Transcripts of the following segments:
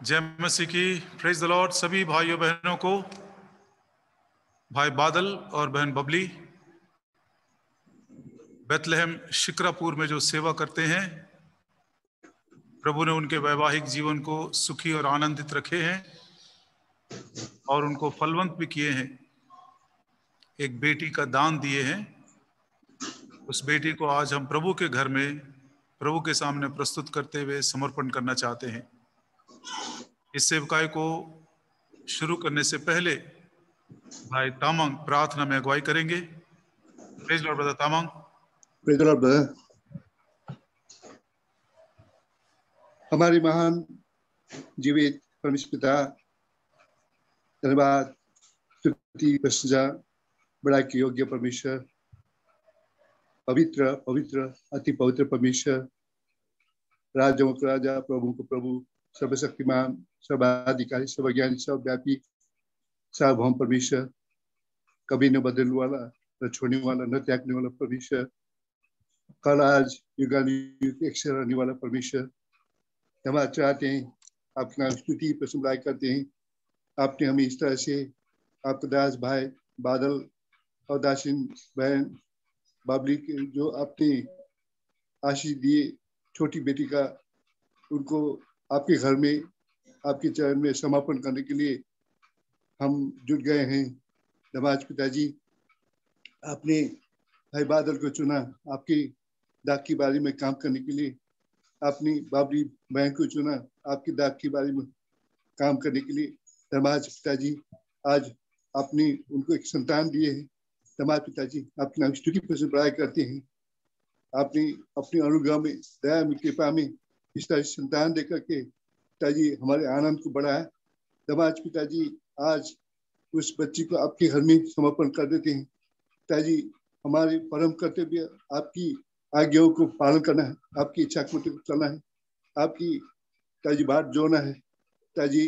जय मसीह की। Praise the Lord. सभी भाइयों बहनों को, भाई बादल और बहन बबली बेथलेहम शिक्रापुर में जो सेवा करते हैं, प्रभु ने उनके वैवाहिक जीवन को सुखी और आनंदित रखे हैं और उनको फलवंत भी किए हैं। एक बेटी का दान दिए हैं। उस बेटी को आज हम प्रभु के घर में प्रभु के सामने प्रस्तुत करते हुए समर्पण करना चाहते हैं। इस सेवकाई को शुरू करने से पहले भाई तामंग प्रार्थना में अगुवाई करेंगे। Praise Lord brother Tamang. Praise the Lord brother. हमारे महान जीवित परमेश्वर पिता, धन्यवाद, स्तुति, प्रशंसा, बड़ा की योग्य परमेश्वर, पवित्र पवित्र अति पवित्र परमेश्वर, राजाओं का राजा, प्रभु को प्रभु, सर्वशक्तिमान, सर्वाधिकारी, सर्वज्ञानी, सर्वव्यापी, सार्वभौम परमेश्वर, कभी न बदलने वाला, न छोड़ने वाला, न त्यागने वाला परमेश्वर, कल आज युगानुयुग एक से रहने वाला परमेश्वर, हम आज चाहते हैं आपकी नाम स्तुति प्रशंसा करते हैं। आपने हमें इस तरह से आपके दास भाई बादल और दासिन बहन बाबली के जो आपने आशीष दिए, छोटी बेटी का, उनको आपके घर में आपके चरण में समापन करने के लिए हम जुट गए हैं। धन्यवाद पिताजी, आपने भाई बादल को चुना आपकी दाग की बारी में काम करने के लिए, आपने बाबली बहन को चुना आपकी दाग की बारी में काम करने के लिए। धन्यवाद पिताजी, आज आपने उनको एक संतान दिए हैं। धन्यवाद पिताजी, आपकी नाम स्तुति प्रशंसा करते हैं। आपने अपने अनुग्रह में, दया में, कृपा में इस तरह संतान देकर के पिताजी हमारे आनंद को बढ़ाया। धन्यवाद पिताजी, आज उस बच्ची को आपके घर में समर्पण कर देते हैं। पिताजी, हमारे परम कर्तव्य आपकी आज्ञाओं को पालन करना है, आपकी इच्छा को चलना है, आपकी पिताजी बात जोड़ना है। पिताजी,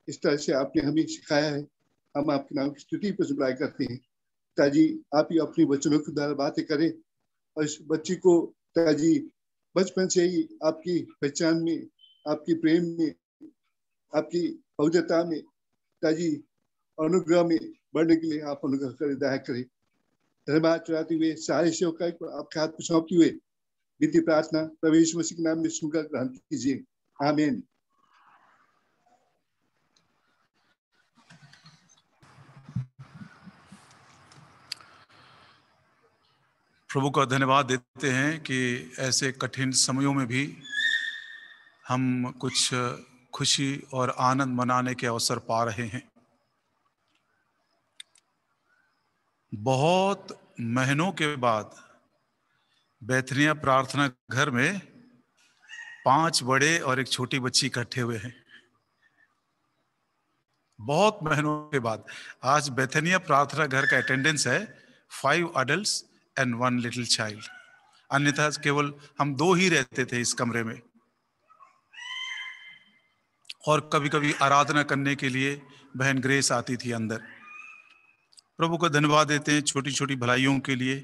इस तरह से आपने हमें सिखाया है, हम आपके नाम की स्तुति प्रशंसा करते हैं। पिताजी, आप ही अपने वचनों के द्वारा बातें करें और इस बच्ची को पिताजी बचपन से ही आपकी पहचान में, आपकी प्रेम में, आपकी पवित्रता में, पिताजी अनुग्रह में बढ़ने के लिए आप अनुग्रह करें, दया करें। धन्यवाद चढ़ाते हुए सारे सेवकाई को आपके हाथ में सौंपते हुए विधि प्रार्थना प्रभु यीशु मसीह के नाम में सुनकर ग्रहण कीजिए, आमीन। प्रभु का धन्यवाद देते हैं कि ऐसे कठिन समयों में भी हम कुछ खुशी और आनंद मनाने के अवसर पा रहे हैं। बहुत महीनों के बाद बैथनिया प्रार्थना घर में 5 बड़े और एक छोटी बच्ची इकट्ठे हुए हैं। बहुत महीनों के बाद आज बैथनिया प्रार्थना घर का अटेंडेंस है 5 adults and 1 little child। अन्यथा केवल हम 2 ही रहते थे इस कमरे में। और कभी कभी आराधना करने के लिए बहन ग्रेस आती थी अंदर। प्रभु को धन्यवाद देते हैं छोटी छोटी भलाइयों के लिए।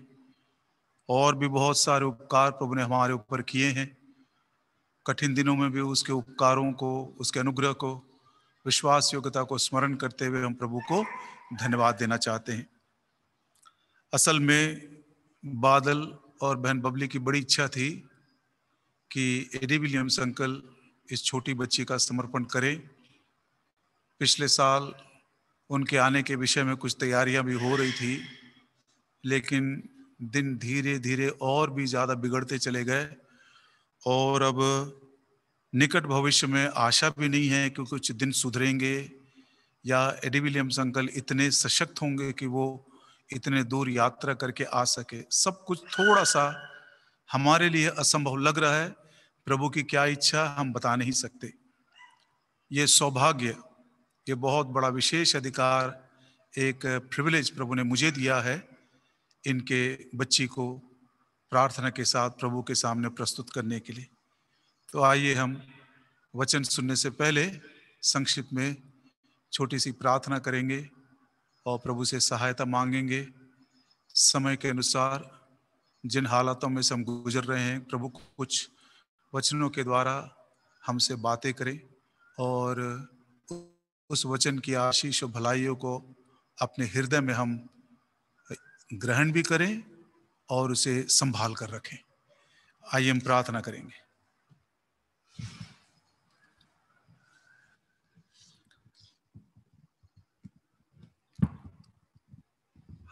और भी बहुत सारे उपकार प्रभु ने हमारे ऊपर किए हैं। कठिन दिनों में भी उसके उपकारों को, उसके अनुग्रह को, विश्वास योग्यता को स्मरण करते हुए हम प्रभु को धन्यवाद देना चाहते हैं। असल में बादल और बहन बबली की बड़ी इच्छा थी कि एडी विलियम्स अंकल इस छोटी बच्ची का समर्पण करें। पिछले साल उनके आने के विषय में कुछ तैयारियां भी हो रही थी, लेकिन दिन धीरे धीरे और भी ज़्यादा बिगड़ते चले गए और अब निकट भविष्य में आशा भी नहीं है कि कुछ दिन सुधरेंगे या एडी विलियम्स अंकल इतने सशक्त होंगे कि वो इतने दूर यात्रा करके आ सके। सब कुछ थोड़ा सा हमारे लिए असंभव लग रहा है। प्रभु की क्या इच्छा हम बता नहीं सकते। ये सौभाग्य, ये बहुत बड़ा विशेष अधिकार, एक प्रिविलेज प्रभु ने मुझे दिया है इनके बच्ची को प्रार्थना के साथ प्रभु के सामने प्रस्तुत करने के लिए। तो आइए हम वचन सुनने से पहले संक्षिप्त में छोटी सी प्रार्थना करेंगे और प्रभु से सहायता मांगेंगे। समय के अनुसार जिन हालातों में से हम गुजर रहे हैं, प्रभु कुछ वचनों के द्वारा हमसे बातें करें और उस वचन की आशीष और भलाइयों को अपने हृदय में हम ग्रहण भी करें और उसे संभाल कर रखें। आइए हम प्रार्थना करेंगे।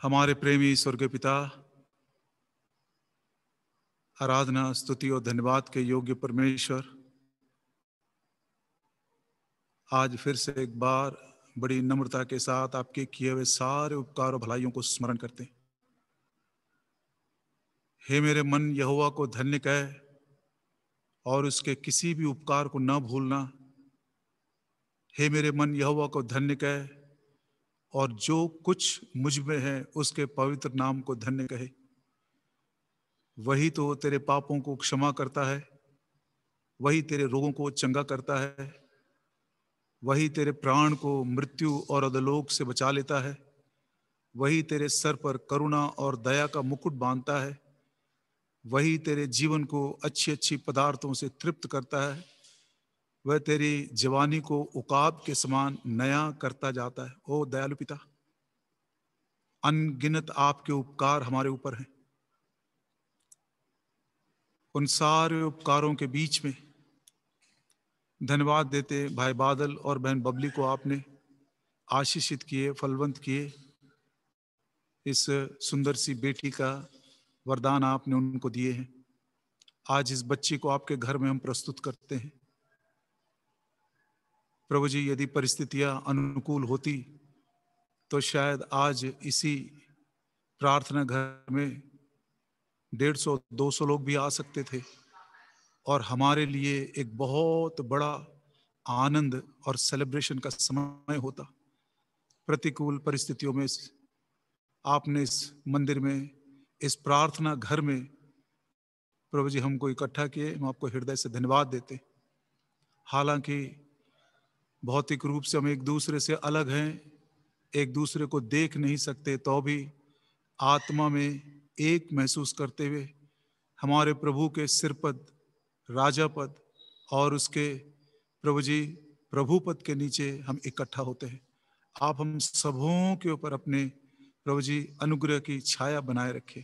हमारे प्रेमी स्वर्गीय पिता, आराधना, स्तुति और धन्यवाद के योग्य परमेश्वर, आज फिर से एक बार बड़ी नम्रता के साथ आपके किए हुए सारे उपकार और भलाइयों को स्मरण करते हैं। हे मेरे मन, यहोवा को धन्य कह और उसके किसी भी उपकार को न भूलना। हे मेरे मन, यहोवा को धन्य कह और जो कुछ मुझ में है उसके पवित्र नाम को धन्य कहे। वही तो तेरे पापों को क्षमा करता है, वही तेरे रोगों को चंगा करता है, वही तेरे प्राण को मृत्यु और अधोलोक से बचा लेता है, वही तेरे सर पर करुणा और दया का मुकुट बांधता है, वही तेरे जीवन को अच्छी अच्छी पदार्थों से तृप्त करता है, वह तेरी जवानी को उकाब के समान नया करता जाता है। ओ दयालु पिता, अनगिनत आपके उपकार हमारे ऊपर हैं। उन सारे उपकारों के बीच में धन्यवाद देते भाई बादल और बहन बबली को आपने आशीषित किए, फलवंत किए। इस सुंदर सी बेटी का वरदान आपने उनको दिए हैं। आज इस बच्ची को आपके घर में हम प्रस्तुत करते हैं। प्रभु जी, यदि परिस्थितियां अनुकूल होती तो शायद आज इसी प्रार्थना घर में 150-200 लोग भी आ सकते थे और हमारे लिए एक बहुत बड़ा आनंद और सेलिब्रेशन का समय होता। प्रतिकूल परिस्थितियों में आपने इस मंदिर में, इस प्रार्थना घर में प्रभु जी हमको इकट्ठा किए। हम आपको हृदय से धन्यवाद देते। हालांकि भौतिक रूप से हम एक दूसरे से अलग हैं, एक दूसरे को देख नहीं सकते, तो भी आत्मा में एक महसूस करते हुए हमारे प्रभु के सिर पद, राजा पद और उसके प्रभु जी प्रभु पद के नीचे हम इकट्ठा होते हैं। आप हम सबों के ऊपर अपने प्रभु जी अनुग्रह की छाया बनाए रखें।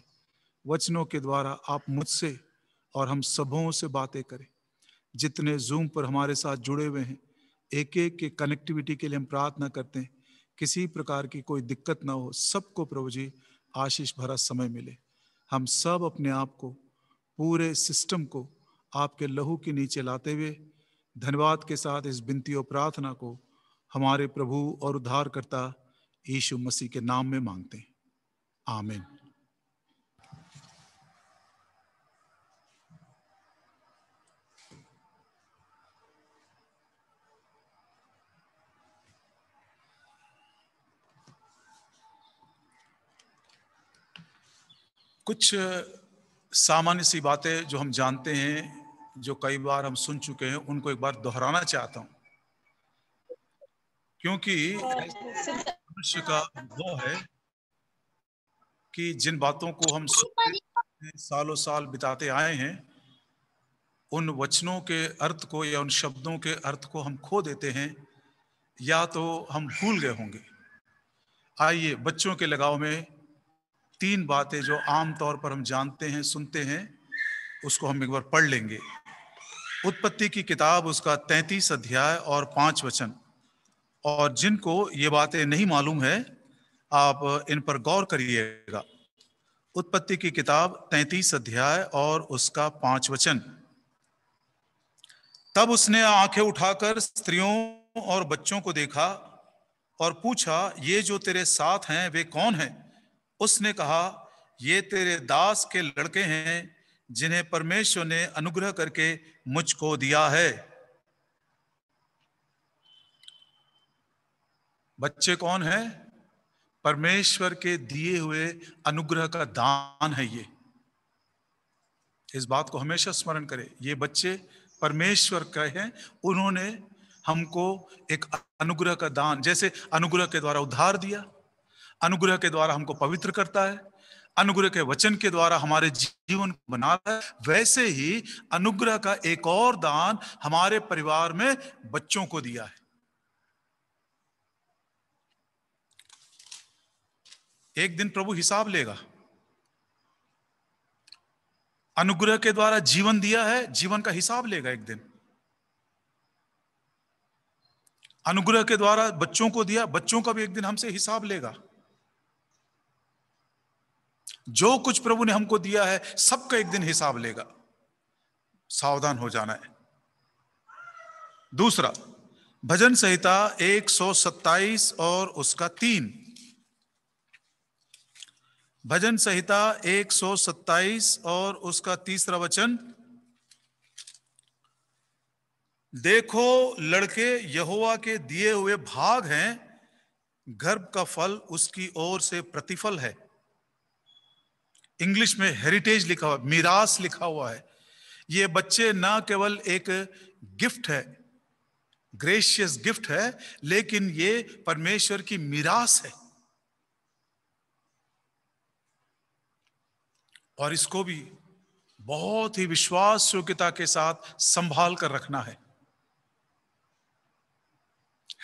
वचनों के द्वारा आप मुझसे और हम सबों से बातें करें। जितने जूम पर हमारे साथ जुड़े हुए हैं, एक एक के कनेक्टिविटी के लिए हम प्रार्थना करते हैं। किसी प्रकार की कोई दिक्कत ना हो, सबको प्रभु जी आशीष भरा समय मिले। हम सब अपने आप को, पूरे सिस्टम को आपके लहू के नीचे लाते हुए धन्यवाद के साथ इस विनती और प्रार्थना को हमारे प्रभु और उद्धारकर्ता यीशु मसीह के नाम में मांगते हैं। आमीन। कुछ सामान्य सी बातें जो हम जानते हैं, जो कई बार हम सुन चुके हैं, उनको एक बार दोहराना चाहता हूं, क्योंकि मनुष्य का वो है कि जिन बातों को हम सालों साल बिताते आए हैं, उन वचनों के अर्थ को या उन शब्दों के अर्थ को हम खो देते हैं या तो हम भूल गए होंगे। आइए, बच्चों के लगाव में 3 बातें जो आमतौर पर हम जानते हैं, सुनते हैं, उसको हम एक बार पढ़ लेंगे। उत्पत्ति की किताब, उसका 33 अध्याय और 5 वचन। और जिनको ये बातें नहीं मालूम है, आप इन पर गौर करिएगा। उत्पत्ति की किताब 33 अध्याय और उसका 5 वचन। तब उसने आंखें उठाकर स्त्रियों और बच्चों को देखा और पूछा, ये जो तेरे साथ हैं वे कौन हैं? उसने कहा, ये तेरे दास के लड़के हैं जिन्हें परमेश्वर ने अनुग्रह करके मुझको दिया है। बच्चे कौन हैं? परमेश्वर के दिए हुए अनुग्रह का दान है ये। इस बात को हमेशा स्मरण करें। ये बच्चे परमेश्वर का हैं। उन्होंने हमको एक अनुग्रह का दान, जैसे अनुग्रह के द्वारा उद्धार दिया, अनुग्रह के द्वारा हमको पवित्र करता है, अनुग्रह के वचन के द्वारा हमारे जीवन को बना है, वैसे ही अनुग्रह का एक और दान हमारे परिवार में बच्चों को दिया है। एक दिन प्रभु हिसाब लेगा। अनुग्रह के द्वारा जीवन दिया है, जीवन का हिसाब लेगा एक दिन। अनुग्रह के द्वारा बच्चों को दिया, बच्चों का भी एक दिन हमसे हिसाब लेगा। जो कुछ प्रभु ने हमको दिया है सबका एक दिन हिसाब लेगा। सावधान हो जाना है। दूसरा, भजन संहिता 127 और उसका 3। भजन संहिता 127 और उसका 3 वचन। देखो, लड़के यहोवा के दिए हुए भाग हैं, गर्भ का फल उसकी ओर से प्रतिफल है। इंग्लिश में हेरिटेज लिखा हुआ, मीरास लिखा हुआ है। ये बच्चे ना केवल एक गिफ्ट है, ग्रेशियस गिफ्ट है, लेकिन ये परमेश्वर की मीरास है। और इसको भी बहुत ही विश्वास योग्यता के साथ संभाल कर रखना है।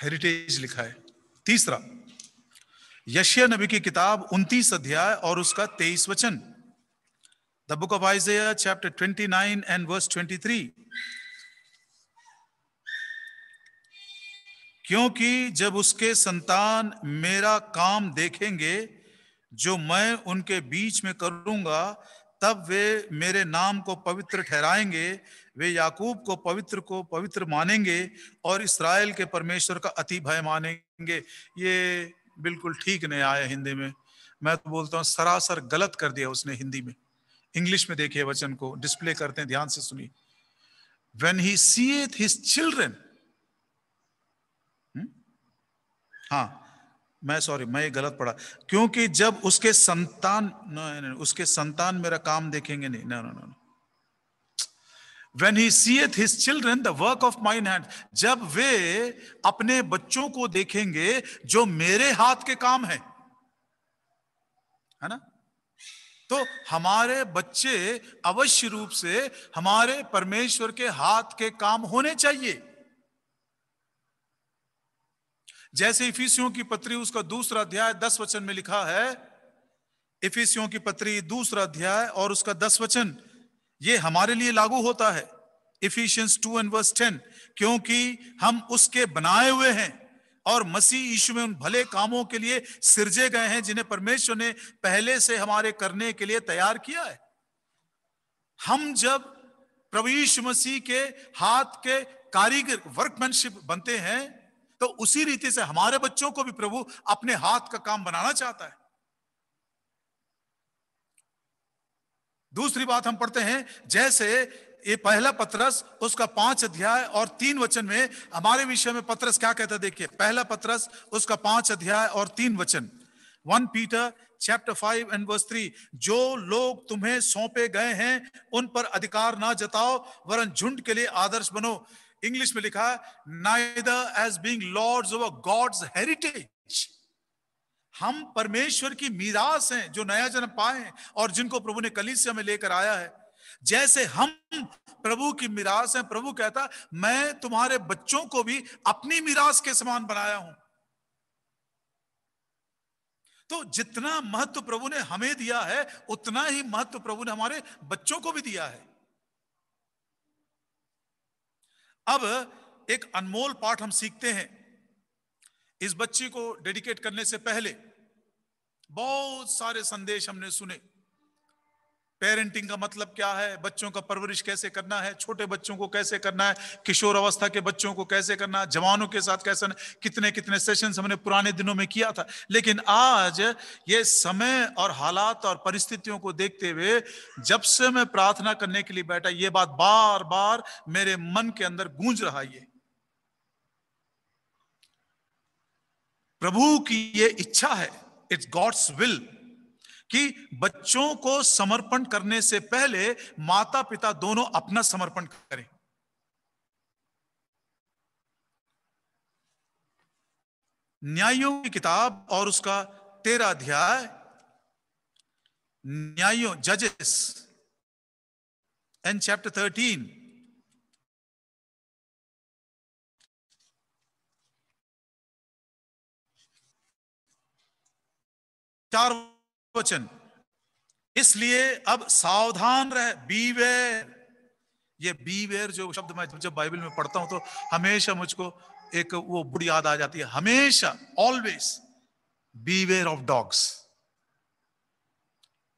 हेरिटेज लिखा है। तीसरा, यशायाह नबी की किताब 29 अध्याय और उसका 23 वचन। The book of Isaiah chapter 29 and verse 23। क्योंकि जब उसके संतान मेरा काम देखेंगे जो मैं उनके बीच में करूंगा, तब वे मेरे नाम को पवित्र ठहराएंगे। वे याकूब को पवित्र मानेंगे और इस्राएल के परमेश्वर का अति भय मानेंगे। ये बिल्कुल ठीक नहीं आया हिंदी में। मैं तो बोलता हूं सरासर गलत कर दिया उसने हिंदी में। इंग्लिश में देखिए, वचन को डिस्प्ले करते हैं, ध्यान से सुनिए। When he seeth his children, मैं ये गलत पढ़ा। क्योंकि जब उसके संतान, उसके संतान मेरा काम देखेंगे, नहीं, no. When he seeth his children the work of mine hand, जब वे अपने बच्चों को देखेंगे जो मेरे हाथ के काम है ना। तो हमारे बच्चे अवश्य रूप से हमारे परमेश्वर के हाथ के काम होने चाहिए। जैसे इफिसियों की पत्री उसका 2 अध्याय 10 वचन में लिखा है। इफिसियों की पत्री 2 अध्याय और उसका 10 वचन, ये हमारे लिए लागू होता है। इफिशियंस 2 and verse 10, क्योंकि हम उसके बनाए हुए हैं और मसीह यीशु में उन भले कामों के लिए सिरजे गए हैं जिन्हें परमेश्वर ने पहले से हमारे करने के लिए तैयार किया है। हम जब प्रभु यीशु मसीह के हाथ के कारीगर, वर्कमैनशिप बनते हैं, तो उसी रीति से हमारे बच्चों को भी प्रभु अपने हाथ का काम बनाना चाहता है। दूसरी बात हम पढ़ते हैं, जैसे ये पहला पतरस उसका 5 अध्याय और 3 वचन में हमारे विषय में पतरस क्या कहता है। देखिए, पहला पतरस उसका 5 अध्याय और 3 वचन। 1 Peter chapter 5 and verse 3, जो लोग तुम्हें सौंपे गए हैं उन पर अधिकार ना जताओ, वरन झुंड के लिए आदर्श बनो। इंग्लिश में लिखा है, neither as being lords over God's heritage। हम परमेश्वर की मीरास हैं जो नया जन्म पाए हैं और जिनको प्रभु ने कलीसिया में लेकर आया है। जैसे हम प्रभु की मीरास हैं, प्रभु कहता मैं तुम्हारे बच्चों को भी अपनी मीरास के समान बनाया हूं। तो जितना महत्व प्रभु ने हमें दिया है, उतना ही महत्व प्रभु ने हमारे बच्चों को भी दिया है। अब एक अनमोल पाठ हम सीखते हैं। इस बच्ची को डेडिकेट करने से पहले बहुत सारे संदेश हमने सुने। पेरेंटिंग का मतलब क्या है, बच्चों का परवरिश कैसे करना है, छोटे बच्चों को कैसे करना है, किशोर अवस्था के बच्चों को कैसे करना है, जवानों के साथ कैसे, कितने कितने सेशंस हमने पुराने दिनों में किया था। लेकिन आज ये समय और हालात और परिस्थितियों को देखते हुए जब से मैं प्रार्थना करने के लिए बैठा, ये बात बार बार मेरे मन के अंदर गूंज रहा है। प्रभु की ये इच्छा है, इट्स गॉड्स विल, कि बच्चों को समर्पण करने से पहले माता पिता दोनों अपना समर्पण करें। न्यायों की किताब और उसका 13 अध्याय न्यायों, जजेस एंड चैप्टर 13, चार वचन, इसलिए अब सावधान रहे, बीवेयर। ये बीवेयर जो शब्द मैं जब बाइबल में पढ़ता हूं तो हमेशा मुझको एक वो बुढ़ी याद आ जाती है, हमेशा, ऑलवेज बीवेयर ऑफ डॉग्स।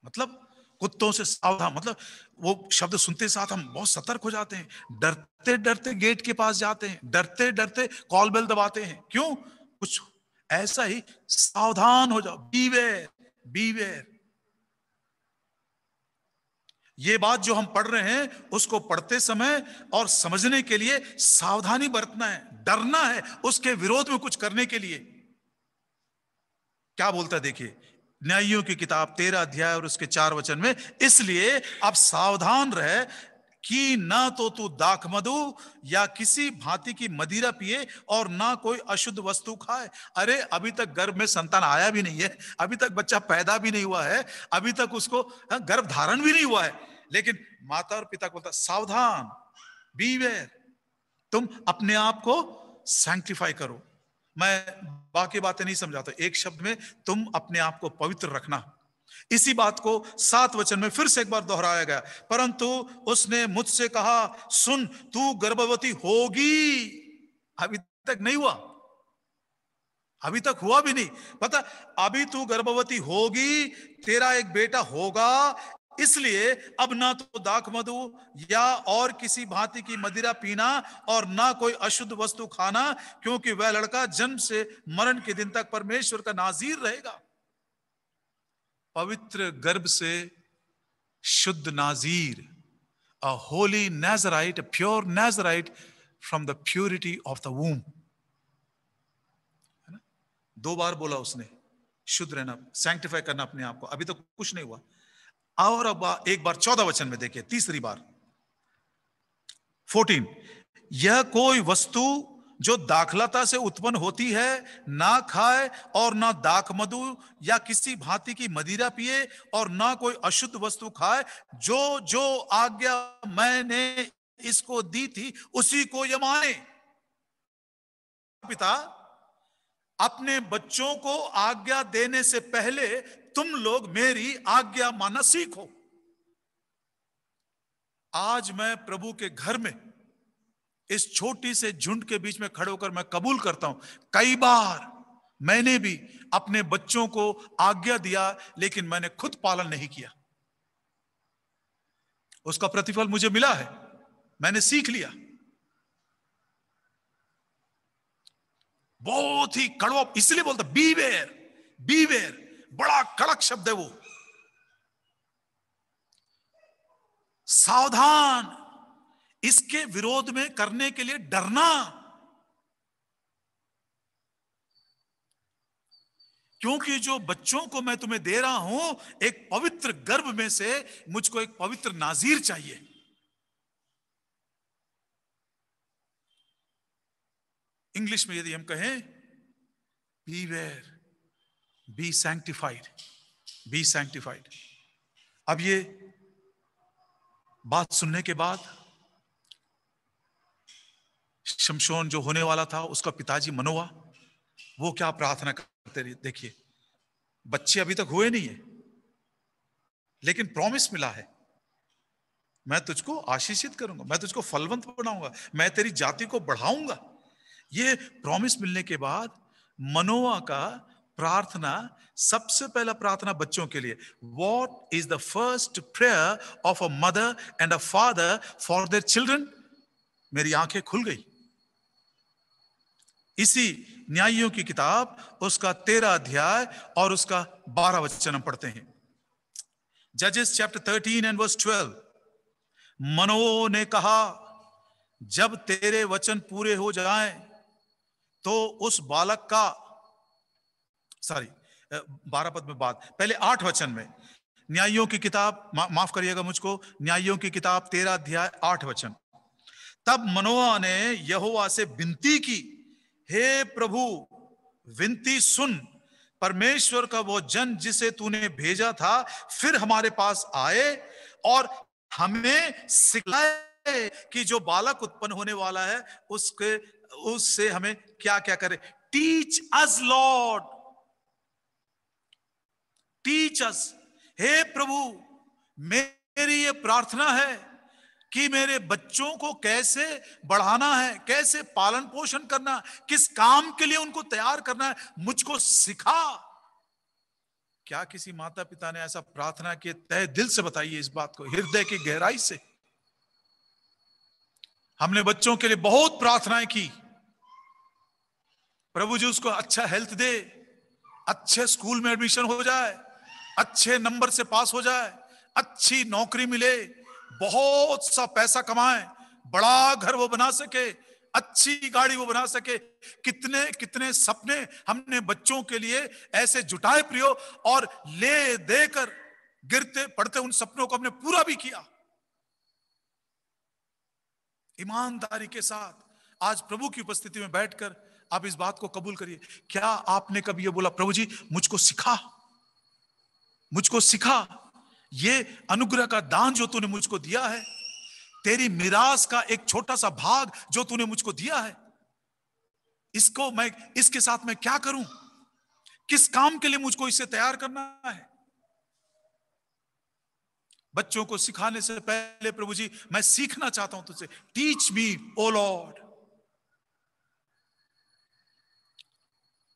मतलब कुत्तों से सावधान, मतलब वो शब्द सुनते साथ हम बहुत सतर्क हो जाते हैं, डरते डरते गेट के पास जाते हैं, डरते डरते कॉल बेल दबाते हैं। क्यों? कुछ ऐसा ही, सावधान हो जाओ, बीवेयर, बीवेयर। ये बात जो हम पढ़ रहे हैं उसको पढ़ते समय और समझने के लिए सावधानी बरतना है, डरना है उसके विरोध में कुछ करने के लिए। क्या बोलता है देखिए, न्यायियों की किताब 13 अध्याय और उसके 4 वचन में, इसलिए अब सावधान रहे कि ना तो तू दाखमधु या किसी भांति की मदिरा पिए और ना कोई अशुद्ध वस्तु खाए। अरे अभी तक गर्भ में संतान आया भी नहीं है, अभी तक बच्चा पैदा भी नहीं हुआ है, अभी तक उसको गर्भ धारण भी नहीं हुआ है, लेकिन माता और पिता को बोलता सावधान, बीवेयर, तुम अपने आप को सैंक्टिफाई करो। मैं बाकी बातें नहीं समझाता, एक शब्द में, तुम अपने आप को पवित्र रखना। इसी बात को 7 वचन में फिर से एक बार दोहराया गया, परंतु उसने मुझसे कहा, सुन, तू गर्भवती होगी। अभी तक नहीं हुआ, अभी तक हुआ भी नहीं, पता, अभी तू गर्भवती होगी, तेरा एक बेटा होगा, इसलिए अब ना तो दाखमधु या और किसी भांति की मदिरा पीना और ना कोई अशुद्ध वस्तु खाना, क्योंकि वह लड़का जन्म से मरण के दिन तक परमेश्वर का नाजीर रहेगा। पवित्र गर्भ से शुद्ध नाजीर, a holy Nazarite, a pure Nazarite from the purity of the womb। 2 बार बोला उसने, शुद्ध रहना, सैंक्टिफाई करना अपने आप को, अभी तो कुछ नहीं हुआ। और अब एक बार 14 वचन में देखिए, तीसरी बार 14, यह कोई वस्तु जो दाखलता से उत्पन्न होती है ना खाए और ना दाखमधु या किसी भांति की मदिरा पिए और ना कोई अशुद्ध वस्तु खाए, जो जो आज्ञा मैंने इसको दी थी उसी को ये माने। पिता अपने बच्चों को आज्ञा देने से पहले तुम लोग मेरी आज्ञा मानना सीखो। आज मैं प्रभु के घर में इस छोटी से झुंड के बीच में खड़े होकर मैं कबूल करता हूं, कई बार मैंने भी अपने बच्चों को आज्ञा दिया लेकिन मैंने खुद पालन नहीं किया, उसका प्रतिफल मुझे मिला है, मैंने सीख लिया। बहुत ही कड़वा, इसलिए बोलता बीवेयर, बीवेयर, बड़ा कड़क शब्द है वो, सावधान, इसके विरोध में करने के लिए डरना, क्योंकि जो बच्चों को मैं तुम्हें दे रहा हूं एक पवित्र गर्भ में से, मुझको एक पवित्र नाजीर चाहिए। इंग्लिश में यदि हम कहें, beware, be sanctified, be sanctified. अब ये बात सुनने के बाद शमशोन जो होने वाला था, उसका पिताजी मनोवा, वो क्या प्रार्थना करते रहे देखिए। बच्चे अभी तक हुए नहीं है लेकिन प्रॉमिस मिला है, मैं तुझको आशीषित करूंगा, मैं तुझको फलवंत बनाऊंगा, मैं तेरी जाति को बढ़ाऊंगा। ये प्रॉमिस मिलने के बाद मनोवा का प्रार्थना, सबसे पहला प्रार्थना बच्चों के लिए, what is the first prayer of a mother and a father for their children. मेरी आंखें खुल गई। इसी न्यायियों की किताब उसका 13 अध्याय और उसका 12 वचन हम पढ़ते हैं। जजेस चैप्टर 13 एंड वर्स 12, मनोवा ने कहा, जब तेरे वचन पूरे हो जाएं तो उस बालक का, 12 पद में बात, पहले 8 वचन में, न्यायियों की किताब, माफ करिएगा मुझको, न्यायियों की किताब 13 अध्याय 8 वचन, तब मनोवा ने यहोवा से विनती की, हे प्रभु, विनती सुन, परमेश्वर का वो जन जिसे तूने भेजा था फिर हमारे पास आए और हमें सिखाए कि जो बालक उत्पन्न होने वाला है उससे हमें क्या क्या करे। Teach us lord, teach us. हे प्रभु, मेरी ये प्रार्थना है कि मेरे बच्चों को कैसे बढ़ाना है, कैसे पालन पोषण करना, किस काम के लिए उनको तैयार करना है, मुझको सिखा। क्या किसी माता पिता ने ऐसा प्रार्थना किए? तहे दिल से बताइए इस बात को, हृदय की गहराई से। हमने बच्चों के लिए बहुत प्रार्थनाएं की, प्रभु जी उसको अच्छा हेल्थ दे, अच्छे स्कूल में एडमिशन हो जाए, अच्छे नंबर से पास हो जाए, अच्छी नौकरी मिले, बहुत सा पैसा कमाए, बड़ा घर वो बना सके, अच्छी गाड़ी वो बना सके। कितने कितने सपने हमने बच्चों के लिए ऐसे जुटाए प्रियो, और ले देकर गिरते पड़ते उन सपनों को हमने पूरा भी किया। ईमानदारी के साथ आज प्रभु की उपस्थिति में बैठकर आप इस बात को कबूल करिए। क्या आपने कभी ये बोला, प्रभु जी मुझको सिखा, मुझको सिखा, ये अनुग्रह का दान जो तूने मुझको दिया है, तेरी मिरास का एक छोटा सा भाग जो तूने मुझको दिया है, इसको मैं, इसके साथ मैं क्या करूं, किस काम के लिए मुझको इसे तैयार करना है। बच्चों को सिखाने से पहले प्रभु जी मैं सीखना चाहता हूं तुझसे, टीच मी ओ लॉर्ड।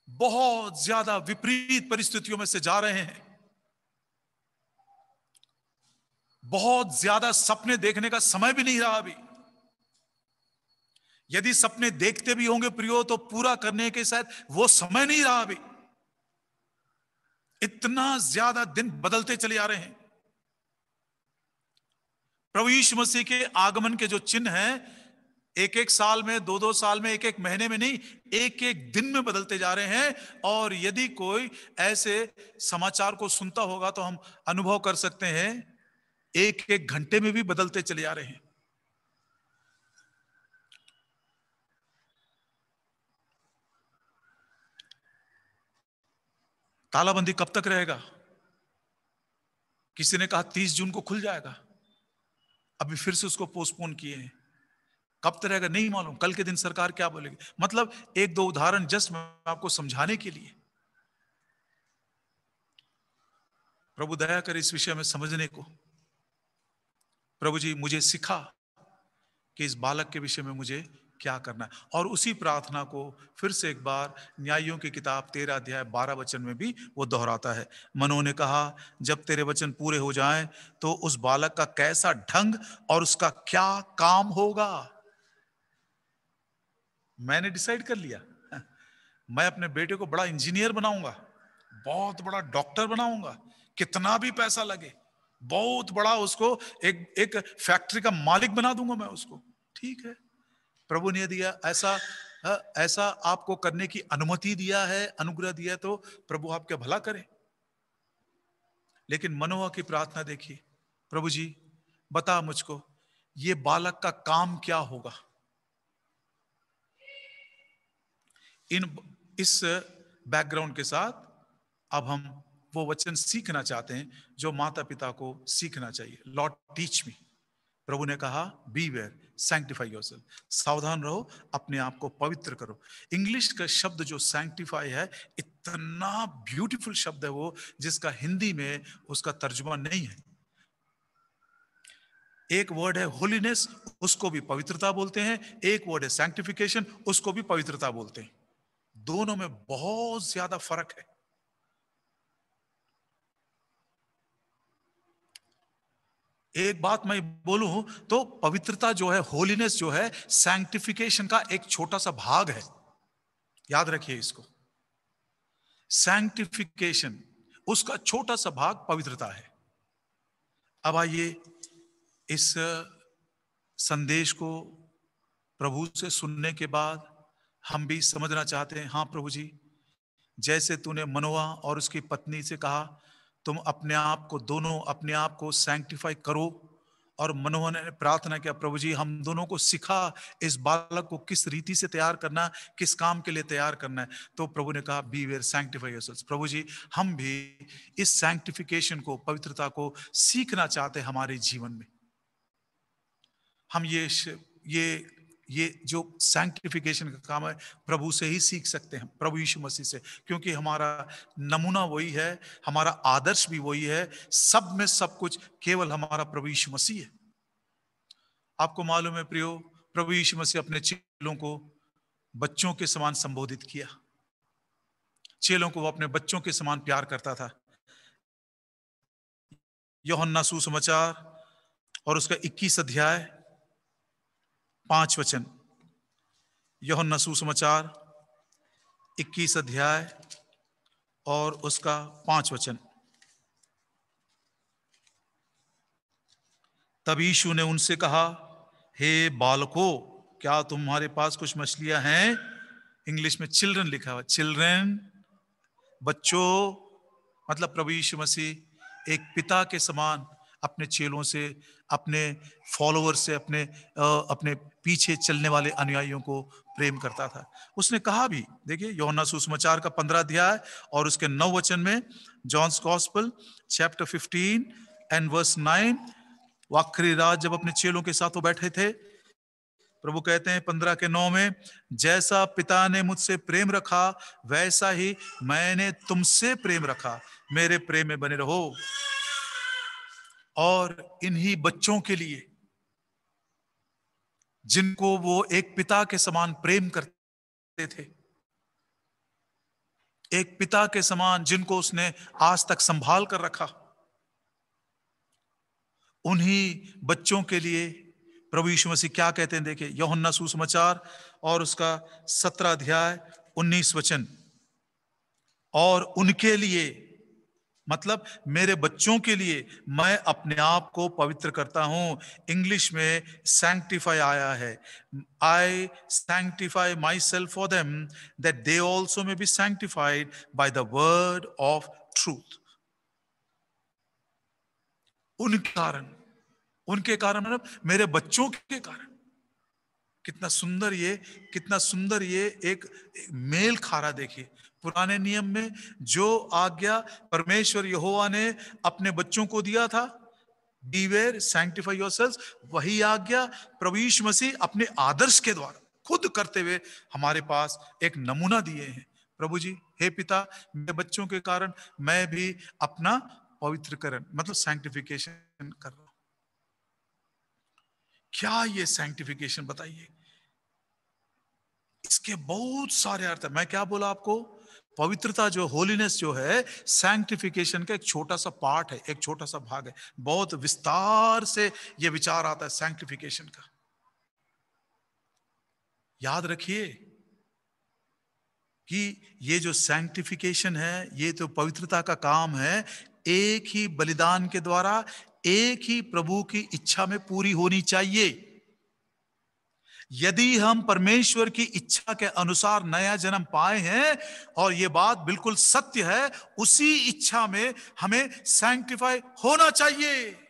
बहुत ज्यादा विपरीत परिस्थितियों में से जा रहे हैं, बहुत ज्यादा सपने देखने का समय भी नहीं रहा अभी। यदि सपने देखते भी होंगे प्रियो तो पूरा करने के शायद वो समय नहीं रहा अभी। इतना ज्यादा दिन बदलते चले आ रहे हैं। प्रभु यीशु मसीह के आगमन के जो चिन्ह हैं, एक एक साल में, दो दो साल में, एक एक महीने में नहीं, एक एक दिन में बदलते जा रहे हैं। और यदि कोई ऐसे समाचार को सुनता होगा तो हम अनुभव कर सकते हैं, एक एक घंटे में भी बदलते चले आ रहे हैं। तालाबंदी कब तक रहेगा? किसी ने कहा 30 जून को खुल जाएगा, अभी फिर से उसको पोस्टपोन किए हैं। कब तक रहेगा नहीं मालूम, कल के दिन सरकार क्या बोलेगी। मतलब एक दो उदाहरण जस्ट मैं आपको समझाने के लिए। प्रभु दया कर इस विषय में समझने को। प्रभु जी मुझे सिखा कि इस बालक के विषय में मुझे क्या करना है। और उसी प्रार्थना को फिर से एक बार न्यायों की किताब 13 अध्याय 12 वचन में भी वो दोहराता है। मनोह ने कहा, जब तेरे वचन पूरे हो जाएं तो उस बालक का कैसा ढंग और उसका क्या काम होगा। मैंने डिसाइड कर लिया, मैं अपने बेटे को बड़ा इंजीनियर बनाऊंगा, बहुत बड़ा डॉक्टर बनाऊंगा, कितना भी पैसा लगे, बहुत बड़ा उसको एक फैक्ट्री का मालिक बना दूंगा मैं उसको। ठीक है, प्रभु ने दिया ऐसा, ऐसा आपको करने की अनुमति दिया है, अनुग्रह दिया है, तो प्रभु आपके भला करे। लेकिन मनोह की प्रार्थना देखिए, प्रभु जी बता मुझको ये बालक का काम क्या होगा। इस बैकग्राउंड के साथ अब हम वो वचन सीखना चाहते हैं जो माता पिता को सीखना चाहिए। Lord teach me. प्रभु ने कहा बी वेयर, सैंक्टिफाई योरसेल्फ, सावधान रहो, अपने आप को पवित्र करो। इंग्लिश का शब्द जो सैंक्टिफाई है, इतना ब्यूटीफुल शब्द है वो, जिसका हिंदी में उसका तर्जुमा नहीं है। एक वर्ड है होलीनेस, उसको भी पवित्रता बोलते हैं, एक वर्ड है सैंक्टिफिकेशन, उसको भी पवित्रता बोलते हैं। दोनों में बहुत ज्यादा फर्क है। एक बात मैं बोलूं तो पवित्रता जो है, होलीनेस जो है, सैंक्टिफिकेशन का एक छोटा सा भाग है। याद रखिए इसको, सैंक्टिफिकेशन उसका छोटा सा भाग पवित्रता है। अब आइए इस संदेश को प्रभु से सुनने के बाद हम भी समझना चाहते हैं। हाँ प्रभु जी, जैसे तूने मनोआ और उसकी पत्नी से कहा तुम अपने आप को, दोनों अपने आप को सैंक्टिफाई करो और मनोहर ने प्रार्थना किया, प्रभु जी हम दोनों को सिखा इस बालक को किस रीति से तैयार करना, किस काम के लिए तैयार करना है। तो प्रभु ने कहा बी वेयर सैंक्टिफाई योरसेल्व्स। प्रभु जी हम भी इस सैंक्टिफिकेशन को, पवित्रता को सीखना चाहते हैं हमारे जीवन में। हम ये जो सैंक्टिफिकेशन का काम है प्रभु से ही सीख सकते हैं, प्रभु यीशु मसीह से, क्योंकि हमारा नमूना वही है, हमारा आदर्श भी वही है, सब में सब कुछ केवल हमारा प्रभु यीशु मसीह है। आपको मालूम है प्रियो, प्रभु यीशु मसीह अपने चेलों को बच्चों के समान संबोधित किया। चेलों को वो अपने बच्चों के समान प्यार करता था। यूहन्ना सुसमाचार और उसका 21 अध्याय 5 वचन। यूहन्ना सुसमाचार 21 अध्याय और उसका 5 वचन। तब यीशु ने उनसे कहा, हे बालकों, क्या तुम्हारे पास कुछ मछलियां हैं? इंग्लिश में चिल्ड्रन लिखा हुआ, चिल्ड्रन, बच्चों। मतलब प्रभु यीशु मसीह एक पिता के समान अपने चेलों से, अपने फॉलोअर से, अपने पीछे चलने वाले अनुयायियों को प्रेम करता था। उसने कहा भी, देखिए यूहन्ना सुसमाचार का 15 अध्याय और उसके 9 वचन में, John's gospel chapter 15 and verse 9, आखिरी रात जब अपने चेलों के साथ वो बैठे थे, प्रभु कहते हैं 15 के 9 में, जैसा पिता ने मुझसे प्रेम रखा वैसा ही मैंने तुमसे प्रेम रखा, मेरे प्रेम में बने रहो। और इन्हीं बच्चों के लिए जिनको वो एक पिता के समान प्रेम करते थे, एक पिता के समान जिनको उसने आज तक संभाल कर रखा, उन्हीं बच्चों के लिए प्रभु यीशु मसीह क्या कहते हैं? देखिए यूहन्ना सुसमाचार और उसका 17 अध्याय 19 वचन। और उनके लिए, मतलब मेरे बच्चों के लिए मैं अपने आप को पवित्र करता हूं। इंग्लिश में सैंक्टिफाई आया है, I sanctify my self for them that they also may be sanctified by the word of truth. उनके कारण मतलब मेरे बच्चों के कारण। कितना सुंदर ये एक मेल खा रहा। देखिए पुराने नियम में जो आज्ञा परमेश्वर यहोवा ने अपने बच्चों को दिया था, बीवेयर सैंक्टिफाई योरसेल्व्स, वही आज्ञा प्रभु यीशु मसीह अपने आदर्श के द्वारा खुद करते हुए हमारे पास एक नमूना दिए हैं। प्रभु जी, हे पिता, मेरे बच्चों के कारण मैं भी अपना पवित्रकरण, मतलब सैंक्टिफिकेशन कर रहा हूं। क्या ये सैंक्टिफिकेशन, बताइए, इसके बहुत सारे अर्थ है। मैं क्या बोला आपको, पवित्रता जो, होलीनेस जो है, सैंक्टिफिकेशन का एक छोटा सा पार्ट है, एक छोटा सा भाग है। बहुत विस्तार से ये विचार आता है सैंक्टिफिकेशन का। याद रखिए कि ये जो सैंक्टिफिकेशन है, ये तो पवित्रता का काम है, एक ही बलिदान के द्वारा, एक ही प्रभु की इच्छा में पूरी होनी चाहिए। यदि हम परमेश्वर की इच्छा के अनुसार नया जन्म पाए हैं, और यह बात बिल्कुल सत्य है, उसी इच्छा में हमें सैंक्टिफाई होना चाहिए।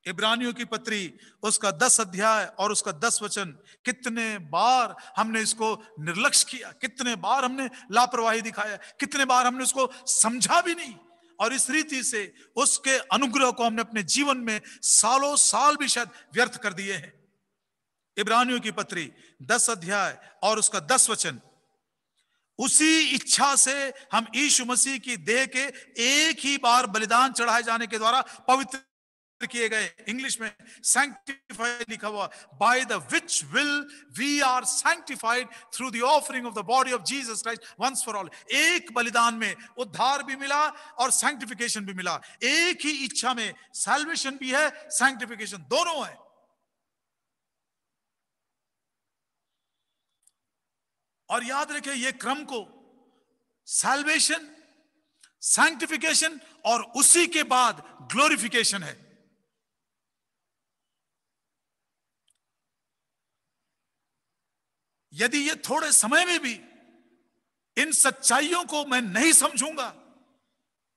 इब्रानियों की पत्री उसका 10 अध्याय और उसका 10 वचन, कितने बार हमने इसको निर्लक्ष्य किया, कितने बार हमने लापरवाही दिखाया, कितने बार हमने उसको समझा भी नहीं, और इस रीति से उसके अनुग्रह को हमने अपने जीवन में सालों साल भी शायद व्यर्थ कर दिए हैं। इब्रानियों की पत्री 10 अध्याय और उसका 10 वचन, उसी इच्छा से हम यीशु मसीह की देह के एक ही बार बलिदान चढ़ाए जाने के द्वारा पवित्र किए गए। इंग्लिश में सैंक्टिफाइड लिखा हुआ, by the which will we are sanctified through the offering of the body of Jesus Christ once for all. एक बलिदान में उद्धार भी मिला और सैंक्टिफिकेशन भी मिला। एक ही इच्छा में सैल्वेशन भी है, सैंक्टिफिकेशन, दोनों है। और याद रखें ये क्रम को, सैल्वेशन, सैंक्टिफिकेशन और उसी के बाद ग्लोरिफिकेशन है। यदि ये थोड़े समय में भी इन सच्चाइयों को मैं नहीं समझूंगा,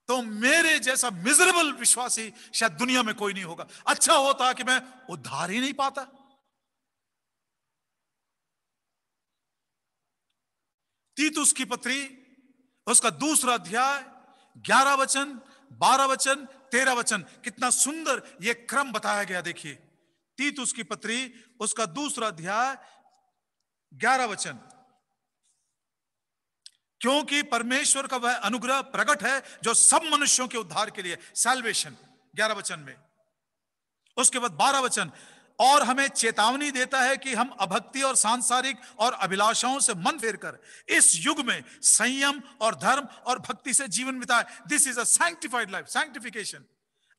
तो मेरे जैसा मिजरेबल विश्वासी शायद दुनिया में कोई नहीं होगा। अच्छा होता कि मैं उद्धार ही नहीं पाता। तीतुस की पत्री उसका दूसरा अध्याय 11 वचन, 12 वचन, 13 वचन, कितना सुंदर ये क्रम बताया गया। देखिए तीतुस की पत्री उसका दूसरा अध्याय 11 वचन, क्योंकि परमेश्वर का वह अनुग्रह प्रकट है जो सब मनुष्यों के उद्धार के लिए, सैल्वेशन, 11 वचन में। उसके बाद 12 वचन, और हमें चेतावनी देता है कि हम अभक्ति और सांसारिक और अभिलाषाओं से मन फेरकर इस युग में संयम और धर्म और भक्ति से जीवन बिताए। This is a sanctified life, sanctification.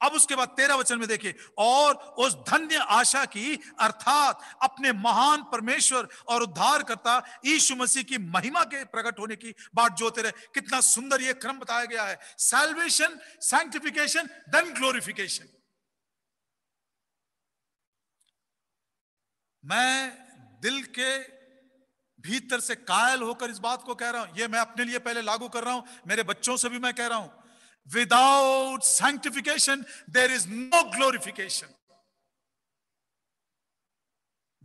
अब उसके बाद 13 वचन में देखिए, और उस धन्य आशा की अर्थात अपने महान परमेश्वर और उद्धारकर्ता यीशु मसीह की महिमा के प्रकट होने की बात जोते रहे। कितना सुंदर ये क्रम बताया गया है, सैल्वेशन, सैंक्टिफिकेशन, देन ग्लोरिफिकेशन। मैं दिल के भीतर से कायल होकर इस बात को कह रहा हूं, ये मैं अपने लिए पहले लागू कर रहा हूं, मेरे बच्चों से भी मैं कह रहा हूं, without sanctification there is no glorification,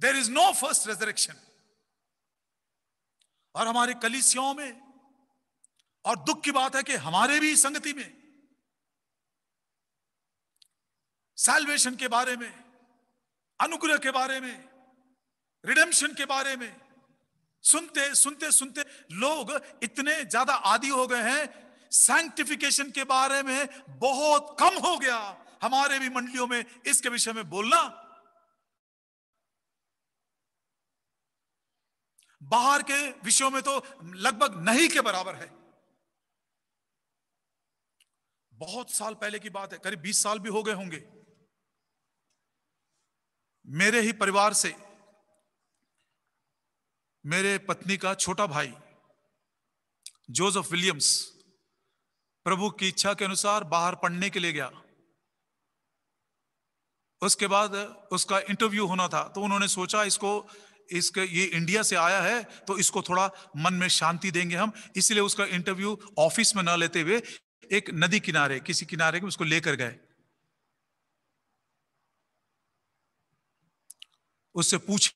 there is no first resurrection. और हमारे कलीसियाओं में, और दुख की बात है कि हमारे भी संगति में सैल्वेशन के बारे में, अनुग्रह के बारे में, रिडेम्पशन के बारे में सुनते सुनते सुनते लोग इतने ज्यादा आदी हो गए हैं, सैंक्टिफिकेशन के बारे में बहुत कम हो गया हमारे भी मंडलियों में इसके विषय में बोलना। बाहर के विषयों में तो लगभग नहीं के बराबर है। बहुत साल पहले की बात है, करीब 20 साल भी हो गए होंगे, मेरे ही परिवार से मेरे पत्नी का छोटा भाई जोसेफ विलियम्स प्रभु की इच्छा के अनुसार बाहर पढ़ने के लिए गया। उसके बाद उसका इंटरव्यू होना था, तो उन्होंने सोचा इसके ये इंडिया से आया है तो इसको थोड़ा मन में शांति देंगे हम, इसलिए उसका इंटरव्यू ऑफिस में ना लेते हुए एक नदी किनारे, किसी किनारे में उसको लेकर गए। उससे पूछे,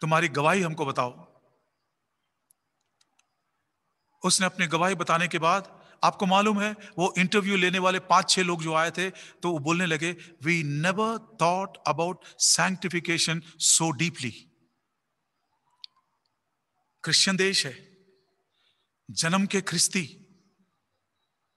तुम्हारी गवाही हमको बताओ। उसने अपनी गवाही बताने के बाद, आपको मालूम है वो इंटरव्यू लेने वाले 5-6 लोग जो आए थे, तो वो बोलने लगे, we never thought about sanctification so deeply. Christian देश है, जन्म के ख्रिस्ती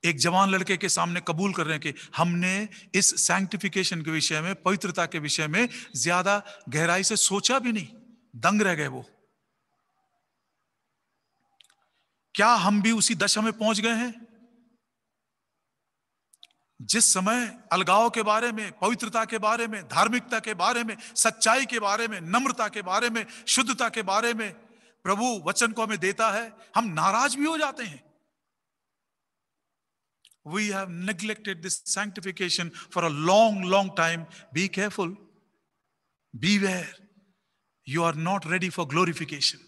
एक जवान लड़के के सामने कबूल कर रहे हैं कि हमने इस सैंक्टिफिकेशन के विषय में, पवित्रता के विषय में ज्यादा गहराई से सोचा भी नहीं। दंग रह गए वो। क्या हम भी उसी दशा में पहुंच गए हैं? जिस समय अलगाव के बारे में, पवित्रता के बारे में, धार्मिकता के बारे में, सच्चाई के बारे में, नम्रता के बारे में, शुद्धता के बारे में प्रभु वचन को हमें देता है, हम नाराज भी हो जाते हैं। We have neglected this sanctification for a long, long time. Be careful. Beware. You are not ready for glorification.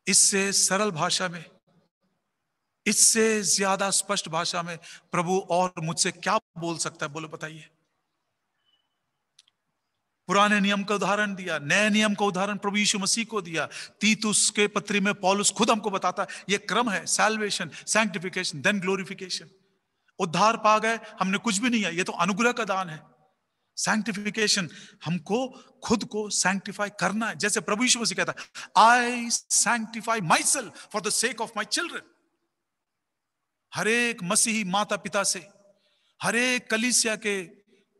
इससे सरल भाषा में, इससे ज्यादा स्पष्ट भाषा में प्रभु और मुझसे क्या बोल सकता है? बोलो बताइए। पुराने नियम का उदाहरण दिया, नए नियम का उदाहरण प्रभु यीशु मसीह को दिया। तीतुस के पत्री में पौलुस खुद हमको बताता है ये क्रम है, सैल्वेशन, सैंक्टिफिकेशन, देन ग्लोरिफिकेशन। उद्धार पा गए, हमने कुछ भी नहीं है, ये तो अनुग्रह का दान है। सैंक्टिफिकेशन, हमको खुद को सैंक्टिफाई करना है, जैसे प्रभु यीशु मसीह कहता है, I sanctify my self for the sake of my children. हर एक मसीही माता पिता से, हर एक कलीसिया के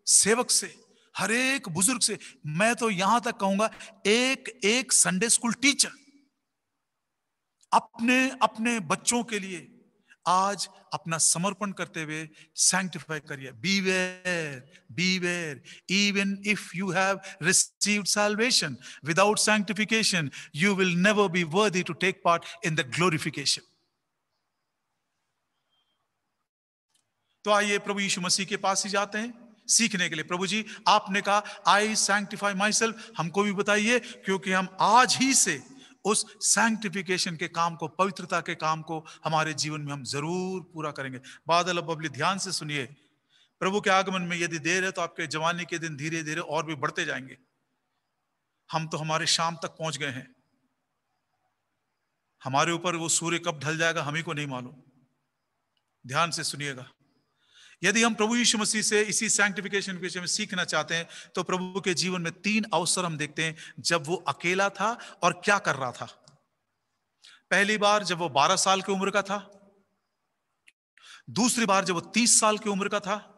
सेवक से, हर एक बुजुर्ग से, मैं तो यहां तक कहूंगा एक संडे स्कूल टीचर अपने अपने बच्चों के लिए आज अपना समर्पण करते हुए सैंक्टिफाई करिए। Beware, even if you have received salvation, without sanctification you will never be worthy to take part in the glorification. तो आइए प्रभु यीशु मसीह के पास ही जाते हैं सीखने के लिए। प्रभु जी, आपने कहा आई सैंक्टिफाई माई सेल्फ, हमको भी बताइए, क्योंकि हम आज ही से उस सैंक्टिफिकेशन के काम को, पवित्रता के काम को हमारे जीवन में हम जरूर पूरा करेंगे। बादल अब बबली, ध्यान से सुनिए, प्रभु के आगमन में यदि देर है तो आपके जवानी के दिन धीरे धीरे और भी बढ़ते जाएंगे। हम तो हमारे शाम तक पहुंच गए हैं, हमारे ऊपर वो सूर्य कब ढल जाएगा हम ही को नहीं मालूम। ध्यान से सुनिएगा, यदि हम प्रभु यीशु मसीह से इसी सैंक्टिफिकेशन के विषय में सीखना चाहते हैं तो प्रभु के जीवन में 3 अवसर हम देखते हैं जब वो अकेला था और क्या कर रहा था। पहली बार जब वो 12 साल की उम्र का था, दूसरी बार जब वो 30 साल की उम्र का था,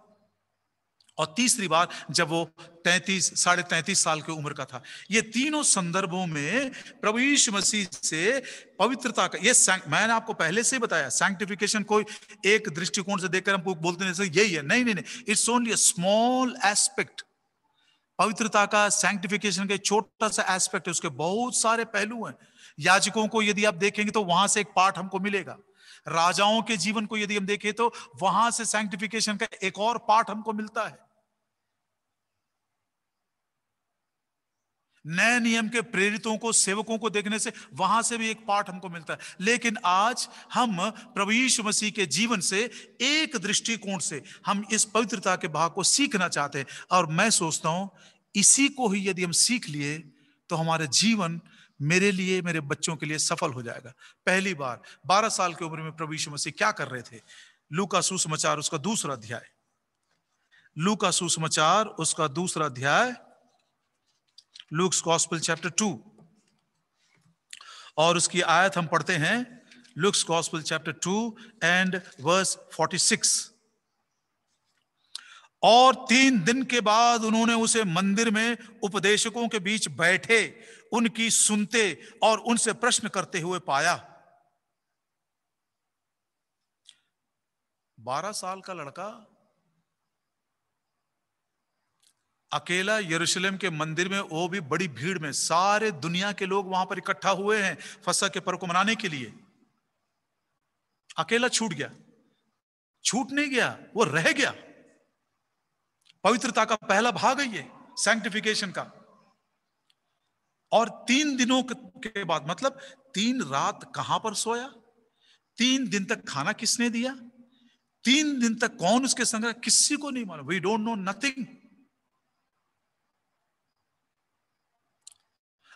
और तीसरी बार जब वो 33 साल की उम्र का था। ये तीनों संदर्भों में प्रभु यीशु मसीह से पवित्रता का, ये मैंने आपको पहले से ही बताया, सैंक्टिफिकेशन कोई एक दृष्टिकोण से देखकर हम बोलते नहीं यही है, नहीं नहीं नहीं, it's only a small aspect. पवित्रता का, सैंक्टिफिकेशन का छोटा सा एस्पेक्ट है, उसके बहुत सारे पहलू हैं। याजकों को यदि आप देखेंगे तो वहां से एक पाठ हमको मिलेगा, राजाओं के जीवन को यदि हम देखें तो वहां से सैंक्टिफिकेशन का एक और पाठ हमको मिलता है। नए नियम के प्रेरितों को, सेवकों को देखने से वहां से भी एक पाठ हमको मिलता है। लेकिन आज हम प्रभु यीशु मसीह के जीवन से एक दृष्टिकोण से हम इस पवित्रता के भाग को सीखना चाहते हैं, और मैं सोचता हूं इसी को ही यदि हम सीख लिए तो हमारा जीवन मेरे लिए, मेरे बच्चों के लिए सफल हो जाएगा। पहली बार 12 साल की उम्र में प्रभु यीशु मसीह क्या कर रहे थे? लूका सुसमाचार उसका 2 अध्याय, लूका सुसमाचार उसका 2 अध्याय, लूक्स गॉस्पेल चैप्टर 2, और उसकी आयत हम पढ़ते हैं, Luke's gospel chapter 2 and verse 46। और 3 दिन के बाद उन्होंने उसे मंदिर में उपदेशकों के बीच बैठे, उनकी सुनते और उनसे प्रश्न करते हुए पाया। 12 साल का लड़का अकेला यरूशलेम के मंदिर में, वो भी बड़ी भीड़ में, सारे दुनिया के लोग वहां पर इकट्ठा हुए हैं फसह के पर्व को मनाने के लिए। अकेला छूट गया, छूट नहीं गया, वो रह गया। पवित्रता का पहला भाग है ये, सैंक्टिफिकेशन का। और 3 दिनों के बाद, मतलब 3 रात कहां पर सोया, 3 दिन तक खाना किसने दिया, 3 दिन तक कौन उसके संग, किसी को नहीं मालूम। We don't know nothing.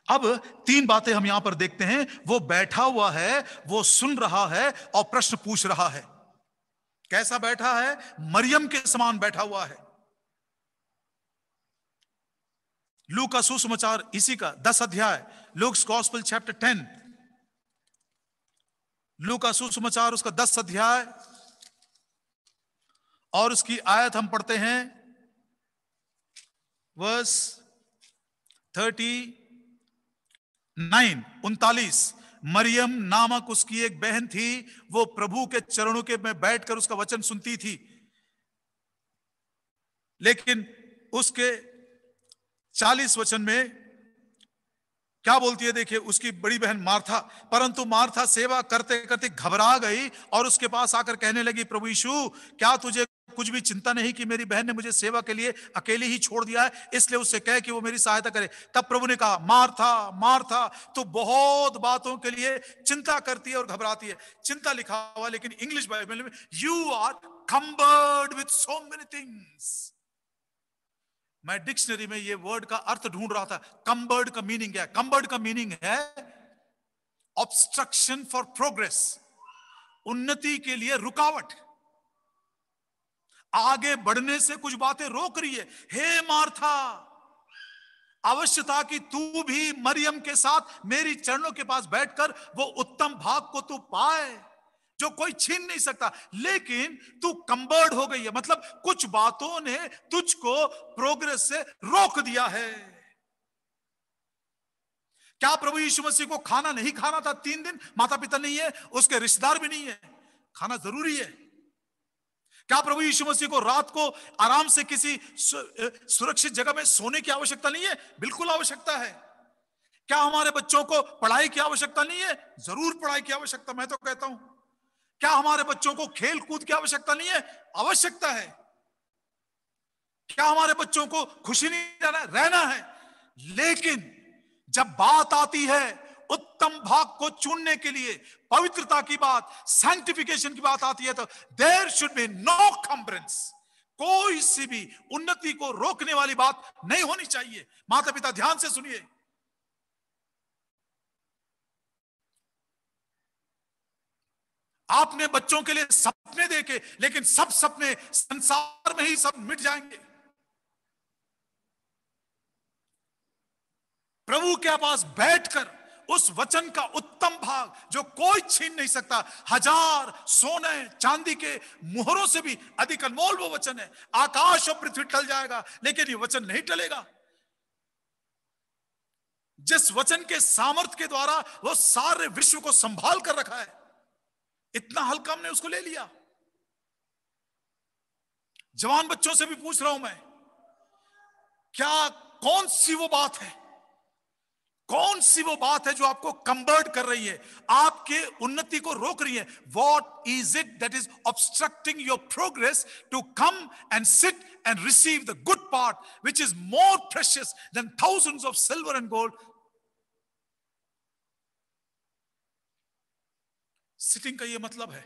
अब 3 बातें हम यहां पर देखते हैं। वो बैठा हुआ है, वो सुन रहा है और प्रश्न पूछ रहा है। कैसा बैठा है? मरियम के समान बैठा हुआ है। लूका सुसमाचार इसी का 10 अध्याय, लूक्स गॉस्पेल चैप्टर 10, लूका सुसमाचार उसका 10 अध्याय और उसकी आयत हम पढ़ते हैं वर्स 39। मरियम नामक उसकी एक बहन थी, वो प्रभु के चरणों के में बैठकर उसका वचन सुनती थी। लेकिन उसके 40 वचन में क्या बोलती है, देखिए, उसकी बड़ी बहन मार्था, परंतु मार्था सेवा करते करते घबरा गई और उसके पास आकर कहने लगी, प्रभु यीशु, क्या तुझे कुछ भी चिंता नहीं कि मेरी बहन ने मुझे सेवा के लिए अकेले ही छोड़ दिया है? इसलिए उससे कहे कि वो मेरी सहायता करे। तब प्रभु ने कहा, मार्था मार्था, तो बहुत बातों के लिए चिंता करती है और घबराती है। चिंता लिखा हुआ, लेकिन इंग्लिश बाइबल में you are cumbered with so many things. मैं डिक्शनरी में ये वर्ड का अर्थ ढूंढ रहा था। कंबर्ड का मीनिंग क्या है? कंबर्ड का मीनिंग है ऑब्स्ट्रक्शन फॉर प्रोग्रेस, उन्नति के लिए रुकावट, आगे बढ़ने से कुछ बातें रोक रही है। हे मार्था, अवश्य था कि तू भी मरियम के साथ मेरी चरणों के पास बैठकर वो उत्तम भाग को तू पाए जो कोई छीन नहीं सकता, लेकिन तू कंबर्ड हो गई है, मतलब कुछ बातों ने तुझको प्रोग्रेस से रोक दिया है। क्या प्रभु यीशु मसीह को खाना नहीं खाना था 3 दिन? माता पिता नहीं है, उसके रिश्तेदार भी नहीं है, खाना जरूरी है। क्या प्रभु यीशु मसीह को रात को आराम से किसी सुरक्षित जगह में सोने की आवश्यकता नहीं है? बिल्कुल आवश्यकता है। क्या हमारे बच्चों को पढ़ाई की आवश्यकता नहीं है? जरूर पढ़ाई की आवश्यकता, मैं तो कहता हूं। क्या हमारे बच्चों को खेल कूद की आवश्यकता नहीं है? आवश्यकता है। क्या हमारे बच्चों को खुशी नहीं रहना है? लेकिन जब बात आती है उत्तम भाग को चुनने के लिए पवित्रता की बात, सैंक्टिफिकेशन की बात आती है तो देयर शुड बी नो कंप्रेंस। कोई सी भी उन्नति को रोकने वाली बात नहीं होनी चाहिए। माता पिता ध्यान से सुनिए, आपने बच्चों के लिए सपने देखे, लेकिन सब सपने संसार में ही सब मिट जाएंगे। प्रभु के पास बैठकर उस वचन का उत्तम भाग जो कोई छीन नहीं सकता, 1000 सोने चांदी के मुहरों से भी अधिक अनमोल वो वचन है। आकाश और पृथ्वी टल जाएगा लेकिन ये वचन नहीं टलेगा। जिस वचन के सामर्थ्य के द्वारा वो सारे विश्व को संभाल कर रखा है, इतना हल्का हमने उसको ले लिया। जवान बच्चों से भी पूछ रहा हूं मैं, क्या कौन सी वो बात है, कौन सी वो बात है जो आपको कंबर्ट कर रही है, आपके उन्नति को रोक रही है? What is it that is obstructing your progress to come and sit and receive the good part, which is more precious than thousands of silver and gold? Sitting का ये मतलब है,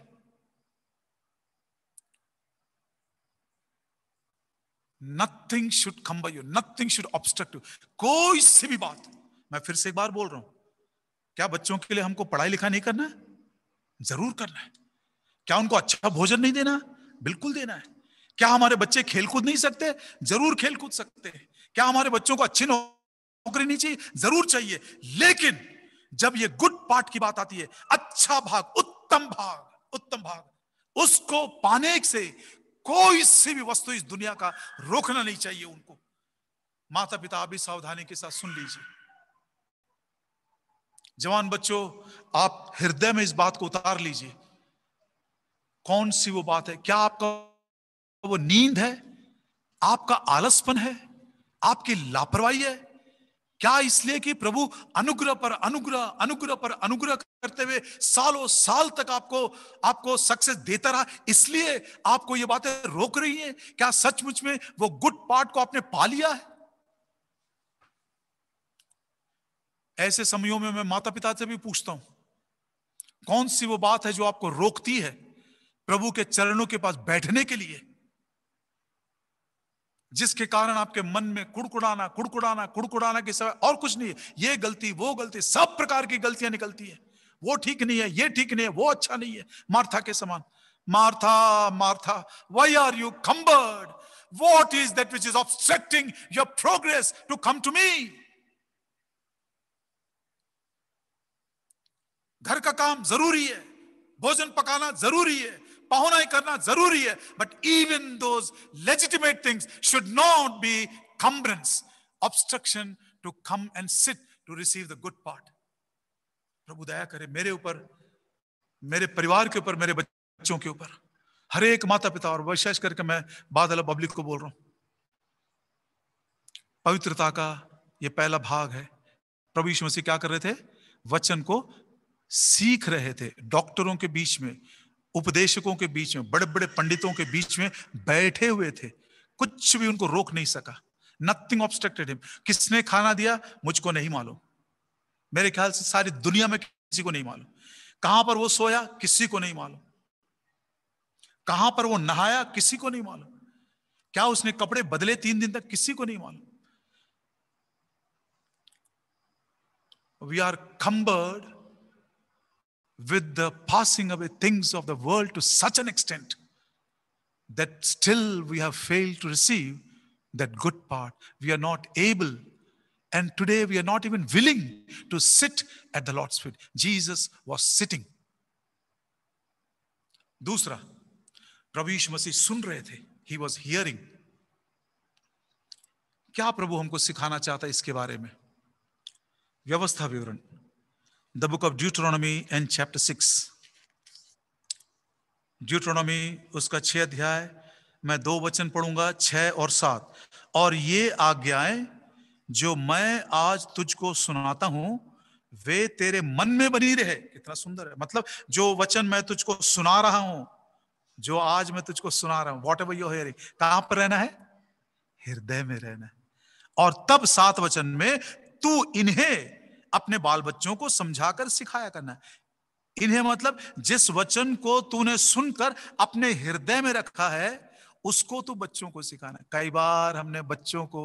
nothing should come by you, nothing should obstruct you. कोई सी भी बात, मैं फिर से एक बार बोल रहा हूं, क्या बच्चों के लिए हमको पढ़ाई लिखाई नहीं करना है? जरूर करना है। क्या उनको अच्छा भोजन नहीं देना? बिल्कुल देना है। क्या हमारे बच्चे खेल कूद नहीं सकते? जरूर खेल कूद सकते हैं। क्या हमारे बच्चों को अच्छी नौकरी नहीं चाहिए? जरूर चाहिए। लेकिन जब ये गुड पार्ट की बात आती है, अच्छा भाग, उत्तम भाग, उसको पाने से कोई सी भी वस्तु इस दुनिया का रोकना नहीं चाहिए उनको। माता पिता आप भी सावधानी के साथ सुन लीजिए। जवान बच्चों, आप हृदय में इस बात को उतार लीजिए। कौन सी वो बात है? क्या आपका वो नींद है? आपका आलसपन है? आपकी लापरवाही है? क्या इसलिए कि प्रभु अनुग्रह पर अनुग्रह, अनुग्रह पर अनुग्रह करते हुए सालों साल तक आपको सक्सेस देता रहा, इसलिए आपको ये बातें रोक रही हैं? क्या सचमुच में वो गुड पार्ट को आपने पा लिया है? ऐसे समयों में मैं माता पिता से भी पूछता हूं, कौन सी वो बात है जो आपको रोकती है प्रभु के चरणों के पास बैठने के लिए, जिसके कारण आपके मन में कुड़कुड़ाना के सिवाय और कुछ नहीं है? ये गलती, वो गलती, सब प्रकार की गलतियां निकलती है। वो ठीक नहीं है, ये ठीक नहीं है, वो अच्छा नहीं है। मार्था के समान, Martha Martha, why are you cumbered? What is that which is obstructing your progress to come to me? घर का काम जरूरी है, भोजन पकाना जरूरी है, पहुनाई करना जरूरी है, but even those legitimate things should not be cumbrance, obstruction to come and sit to receive the good part. प्रभु दया करे मेरे ऊपर, मेरे परिवार के ऊपर, मेरे बच्चों के ऊपर, हर एक माता पिता, और विशेष करके मैं बादल पब्लिक को बोल रहा हूं। पवित्रता का ये पहला भाग है। प्रभु यीशु मसीह क्या कर रहे थे? वचन को सीख रहे थे। डॉक्टरों के बीच में, उपदेशकों के बीच में, बड़े बड़े पंडितों के बीच में बैठे हुए थे। कुछ भी उनको रोक नहीं सका। Nothing obstructed him. किसने खाना दिया मुझको नहीं मालूम, मेरे ख्याल से सारी दुनिया में किसी को नहीं मालूम। कहां पर वो सोया किसी को नहीं मालूम, कहां पर वो नहाया किसी को नहीं मालूम, क्या उसने कपड़े बदले 3 दिन तक किसी को नहीं मालूम। We are cumbered with the passing away things of the world to such an extent that still we have failed to receive that good part. We are not able, and today we are not even willing to sit at the Lord's feet. Jesus was sitting. दूसरा, प्रभु यीशु मसीह सुन रहे थे. He was hearing. क्या प्रभु हमको सिखाना चाहता है इसके बारे में? व्यवस्था विवरण, the book of Deuteronomy and chapter 6। Deuteronomy उसका 6 अध्याय, मैं 2 वचन पढ़ूंगा, 6 और 7। और ये आज्ञाएं जो मैं आज तुझको सुनाता हूं वे तेरे मन में बनी रहे। कितना सुंदर है। मतलब जो वचन मैं तुझको सुना रहा हूं, जो आज मैं तुझको सुना रहा हूं, वॉट एवर यूर हियरिंग, कहां पर रहना है? हृदय में रहना है। और तब 7 वचन में, तू इन्हें अपने बाल बच्चों को समझाकर सिखाया करना। इन्हें मतलब जिस वचन को तूने सुनकर अपने हृदय में रखा है उसको तू बच्चों को सिखाना। कई बार हमने बच्चों को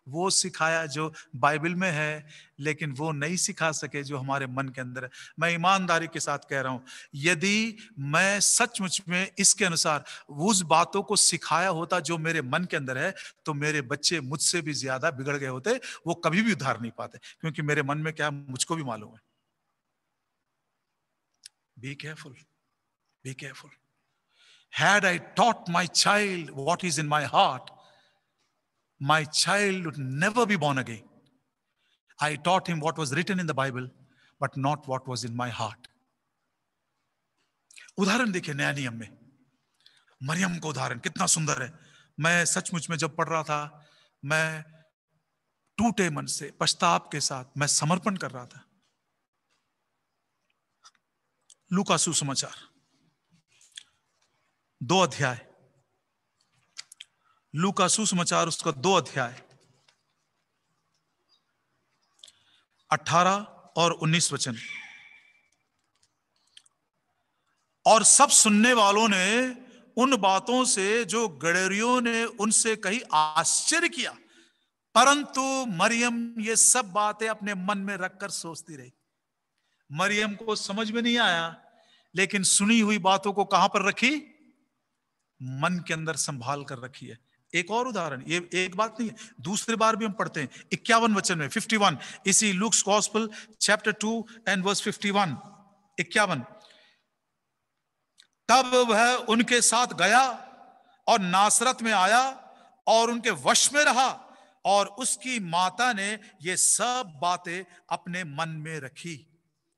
वो सिखाया जो बाइबल में है, लेकिन वो नहीं सिखा सके जो हमारे मन के अंदर है। मैं ईमानदारी के साथ कह रहा हूं, यदि मैं सचमुच में इसके अनुसार उस बातों को सिखाया होता जो मेरे मन के अंदर है, तो मेरे बच्चे मुझसे भी ज्यादा बिगड़ गए होते। वो कभी भी उधार नहीं पाते, क्योंकि मेरे मन में क्या मुझको भी मालूम है। Be careful. Be careful. Had I taught my child what is in my heart, my child would never be born again. I taught him what was written in the Bible, but not what was in my heart. उदाहरण देखिए नया नियम में, मरियम का उदाहरण कितना सुंदर है। मैं सचमुच में जब पढ़ रहा था, मैं टूटे मन से, पछताव के साथ मैं समर्पण कर रहा था। लूका सुसमाचार 2 अध्याय, लूका सुसमाचार उसका 2 अध्याय 18 और 19 वचन। और सब सुनने वालों ने उन बातों से जो गडरियों ने उनसे कही आश्चर्य किया, परंतु मरियम ये सब बातें अपने मन में रखकर सोचती रही। मरियम को समझ में नहीं आया, लेकिन सुनी हुई बातों को कहां पर रखी? मन के अंदर संभाल कर रखी है। एक और उदाहरण, ये एक बात नहीं है, दूसरी बार भी हम पढ़ते हैं 51 वचन में, 51, इसी Luke's gospel chapter 2 and verse 51, 51। तब वह उनके साथ गया और नासरत में आया और उनके वश में रहा, और उसकी माता ने ये सब बातें अपने मन में रखी।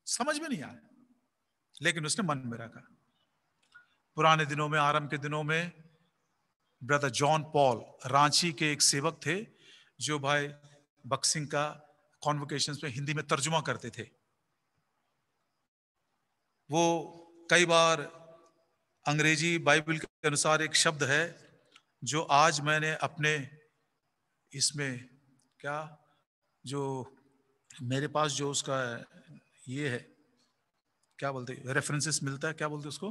समझ में नहीं आया, लेकिन उसने मन में रखा। पुराने दिनों में, आरंभ के दिनों में, ब्रदर जॉन पॉल रांची के एक सेवक थे जो भाई बक्सिंग का कॉन्वोकेशंस में हिंदी में तर्जुमा करते थे। वो कई बार अंग्रेजी बाइबल के अनुसार एक शब्द है जो आज मैंने अपने इसमें क्या, जो मेरे पास जो उसका ये है, क्या बोलते, रेफरेंसेस मिलता है, क्या बोलते उसको,